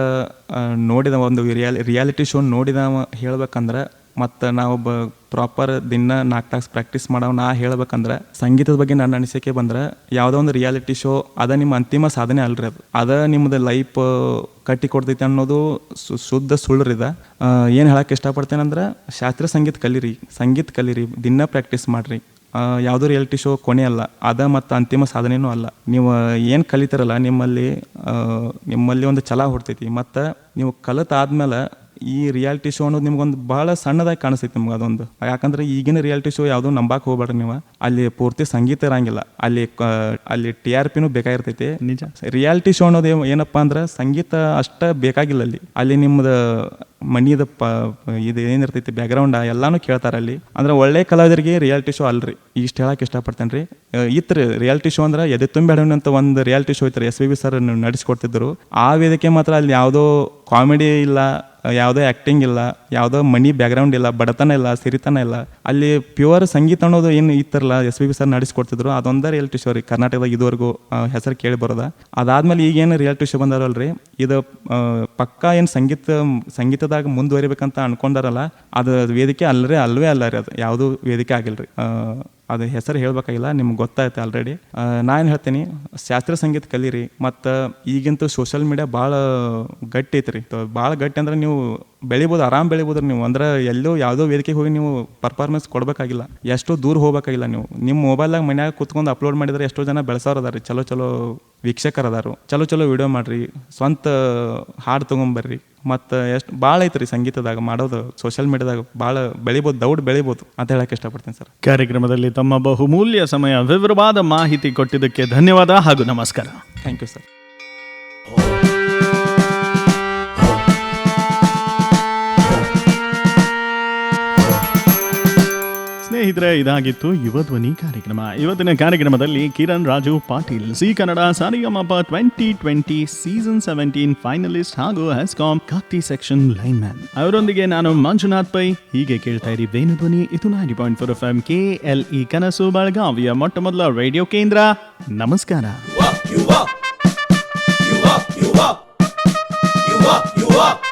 ನೋಡಿದ ಒಂದು ರಿಯಾಲಿಟಿ ಶೋ ನೋಡಿದವ ಹೇಳ್ಬೇಕಂದ್ರೆ ಮತ್ತು ನಾವೊಬ್ಬ ಪ್ರಾಪರ್ ದಿನ 4 ತಾಸು ಪ್ರಾಕ್ಟೀಸ್ ಮಾಡೋ ನಾ ಹೇಳ್ಬೇಕಂದ್ರೆ ಸಂಗೀತದ ಬಗ್ಗೆ ನನ್ನ ಅನಿಸಿಕೆ ಬಂದ್ರೆ ಯಾವುದೋ ಒಂದು ರಿಯಾಲಿಟಿ ಶೋ ಅದ ನಿಮ್ಮ ಅಂತಿಮ ಸಾಧನೆ ಅಲ್ರಿ. ಅದ ನಿಮ್ಮದು ಲೈಫ್ ಕಟ್ಟಿ ಕೊಡ್ತೈತಿ ಅನ್ನೋದು ಶುದ್ಧ ಸುಳ್ಳ್ರಿದ. ಏನು ಹೇಳಕ್ಕೆ ಇಷ್ಟಪಡ್ತೇನೆ ಅಂದ್ರೆ, ಶಾಸ್ತ್ರೀಯ ಸಂಗೀತ ಕಲೀರಿ, ದಿನ ಪ್ರಾಕ್ಟೀಸ್ ಮಾಡಿರಿ. ಯಾವುದೋ ರಿಯಾಲಿಟಿ ಶೋ ಕೊನೆ ಅಲ್ಲ, ಅದ ಮತ್ತು ಅಂತಿಮ ಸಾಧನೆಯೂ ಅಲ್ಲ. ನೀವು ಏನು ಕಲಿತಾರಲ್ಲ ನಿಮ್ಮಲ್ಲಿ ಒಂದು ಛಲ ಹುಡ್ತೈತಿ. ಮತ್ತು ನೀವು ಕಲಿತಾದ್ಮೇಲೆ ಈ ರಿಯಾಲಿಟಿ ಶೋ ಅನ್ನೋದು ನಿಮ್ಗೊಂದು ಭಾಳ ಸಣ್ಣದಾಗಿ ಕಾಣಿಸ್ತೈತಿ ನಿಮ್ಗೆ ಅದೊಂದು. ಯಾಕಂದ್ರೆ ಈಗಿನ ರಿಯಾಲಿಟಿ ಶೋ ಯಾವುದೋ ನಂಬಕ್ಕೆ ಹೋಗ್ಬೇಡ್ರಿ ನೀವು. ಅಲ್ಲಿ ಪೂರ್ತಿ ಸಂಗೀತ ಇರಂಗಿಲ್ಲ, ಅಲ್ಲಿ TRPನೂ ಬೇಕಾಗಿರ್ತೈತಿ. ನಿಜ. ರಿಯಾಲಿಟಿ ಶೋ ಅನ್ನೋದು ಏನಪ್ಪ ಅಂದ್ರೆ ಸಂಗೀತ ಅಷ್ಟ ಬೇಕಾಗಿಲ್ಲ. ಅಲ್ಲಿ ನಿಮ್ಮದು ಮನಿದ ಇದು ಏನಿರ್ತೈತಿ ಬ್ಯಾಕ್ಗ್ರೌಂಡ್ ಎಲ್ಲಾನು ಕೇಳ್ತಾರೆ ಅಲ್ಲಿ. ಅಂದ್ರೆ ಒಳ್ಳೆ ಕಲಾವಿದರಿಗೆ ರಿಯಾಲಿಟಿ ಶೋ ಅಲ್ರಿ. ಇಷ್ಟು ಹೇಳಕ್ಕೆ ಇಷ್ಟಪಡ್ತೇನೆ ರೀ. ಇತ್ತು ರಿಯಾಲಿಟಿ ಶೋ ಅಂದ್ರೆ ಎದೆ ತುಂಬೇಡೋಣ ಅಂತ ಒಂದು ರಿಯಾಲಿಟಿ ಶೋ ಐತ್ರಿ, SPB ಸರ್ ನಡೆಸ್ಕೊಡ್ತಿದ್ರು. ಆ ವೇದಿಕೆ ಮಾತ್ರ ಅಲ್ಲಿ ಯಾವುದೋ ಕಾಮಿಡಿ ಇಲ್ಲ, ಯಾವುದೋ ಆ್ಯಕ್ಟಿಂಗ್ ಇಲ್ಲ, ಯಾವುದೋ ಮನಿ ಬ್ಯಾಕ್ಗ್ರೌಂಡ್ ಇಲ್ಲ, ಬಡತನ ಇಲ್ಲ, ಸಿರಿತನ ಇಲ್ಲ. ಅಲ್ಲಿ ಪ್ಯೂರ್ ಸಂಗೀತ ಅನ್ನೋದು ಏನು ಇತ್ತರಲ್ಲ SPB ಸರ್ ನಡೆಸ್ಕೊಡ್ತಿದ್ರು, ಅದೊಂದೇ ರಿಯಾಲಿಟಿ ಶೋ ರೀ ಕರ್ನಾಟಕದಾಗ ಇದುವರೆಗೂ ಹೆಸರು ಕೇಳಿ ಬರೋದ. ಅದಾದ್ಮೇಲೆ ಈಗೇನು ರಿಯಾಲಿಟಿ ಶೋ ಬಂದಾರಲ್ರಿ, ಇದು ಪಕ್ಕಾ ಏನು ಸಂಗೀತದಾಗ ಮುಂದುವರಿಬೇಕಂತ ಅನ್ಕೊಂಡಾರಲ್ಲ, ಅದು ವೇದಿಕೆ ಅಲ್ವೇ ಅಲ್ಲ ರೀ. ಅದು ಯಾವುದೂ ವೇದಿಕೆ ಆಗಿಲ್ರಿ. ಅದು ಹೆಸರು ಹೇಳ್ಬೇಕಾಗಿಲ್ಲ, ನಿಮ್ಗೆ ಗೊತ್ತಾಯ್ತು ಆಲ್ರೆಡಿ. ನಾನು ಹೇಳ್ತೀನಿ, ಶಾಸ್ತ್ರೀಯ ಸಂಗೀತ ಕಲೀರಿ. ಮತ್ತು ಈಗಿಂತೂ ಸೋಷಿಯಲ್ ಮೀಡಿಯಾ ಭಾಳ ಗಟ್ಟಿ ಐತ್ರಿ. ಭಾಳ ಗಟ್ಟಿ ಅಂದ್ರೆ ನೀವು ಆರಾಮ್ ಬೆಳಿಬೋದು ನೀವು. ಅಂದ್ರೆ ಎಲ್ಲೋ ಯಾವುದೋ ವೇದಿಕೆಗೆ ಹೋಗಿ ನೀವು ಪರ್ಫಾರ್ಮೆನ್ಸ್ ಕೊಡಬೇಕಾಗಿಲ್ಲ, ಎಷ್ಟೋ ದೂರ ಹೋಗ್ಬೇಕಾಗಿಲ್ಲ. ನೀವು ನಿಮ್ಮ ಮೊಬೈಲ್ದಾಗ ಮನ್ಯಾಗ ಕೂತ್ಕೊಂಡು ಅಪ್ಲೋಡ್ ಮಾಡಿದ್ರೆ ಎಷ್ಟೋ ಜನ ಬೆಳೆಸೋರು ಅದಾರ, ಚಲೋ ವೀಕ್ಷಕರು ಅದಾರು. ಚಲೋ ವಿಡಿಯೋ ಮಾಡಿರಿ, ಸ್ವಂತ ಹಾಡು ತೊಗೊಂಬರ್ರಿ. ಮತ್ತು ಎಷ್ಟು ಭಾಳ ಐತ್ರಿ ಸಂಗೀತದಾಗ ಮಾಡೋದು. ಸೋಷಿಯಲ್ ಮೀಡಿಯಾದಾಗ ಭಾಳ ಬೆಳಿಬೋದು ಅಂತ ಹೇಳಕ್ಕೆ ಇಷ್ಟಪಡ್ತೀನಿ ಸರ್. ಕಾರ್ಯಕ್ರಮದಲ್ಲಿ ತಮ್ಮ ಬಹುಮೂಲ್ಯ ಸಮಯ ವಿವರವಾದ ಮಾಹಿತಿ ಕೊಟ್ಟಿದ್ದಕ್ಕೆ ಧನ್ಯವಾದ ಹಾಗೂ ನಮಸ್ಕಾರ. Thank you sir. ಸ್ನೇಹಿತರೆ, ಇದಾಗಿತ್ತು ಯುವ ಧ್ವನಿ ಕಾರ್ಯಕ್ರಮ. ಇವತ್ತಿನ ಕಾರ್ಯಕ್ರಮದಲ್ಲಿ Kiran Raju Patil, Zee Kannada Sarigamapa 2020 season 17 finalist ಹಾಗೂ HESCOM Kakati section line man ಅವರೊಂದಿಗೆ ನಾನು ಮಂಜುನಾಥ್ ಪೈ. ಹೀಗೆ ಕೇಳ್ತಾ ಇರಿ ವೇಣು ಧ್ವನಿ. ಇದು 90.4 FM KLE ಕನಸು, ಬೆಳಗಾವಿಯ ಮೊಟ್ಟ ಮೊದಲ ರೇಡಿಯೋ ಕೇಂದ್ರ. ನಮಸ್ಕಾರ. You up.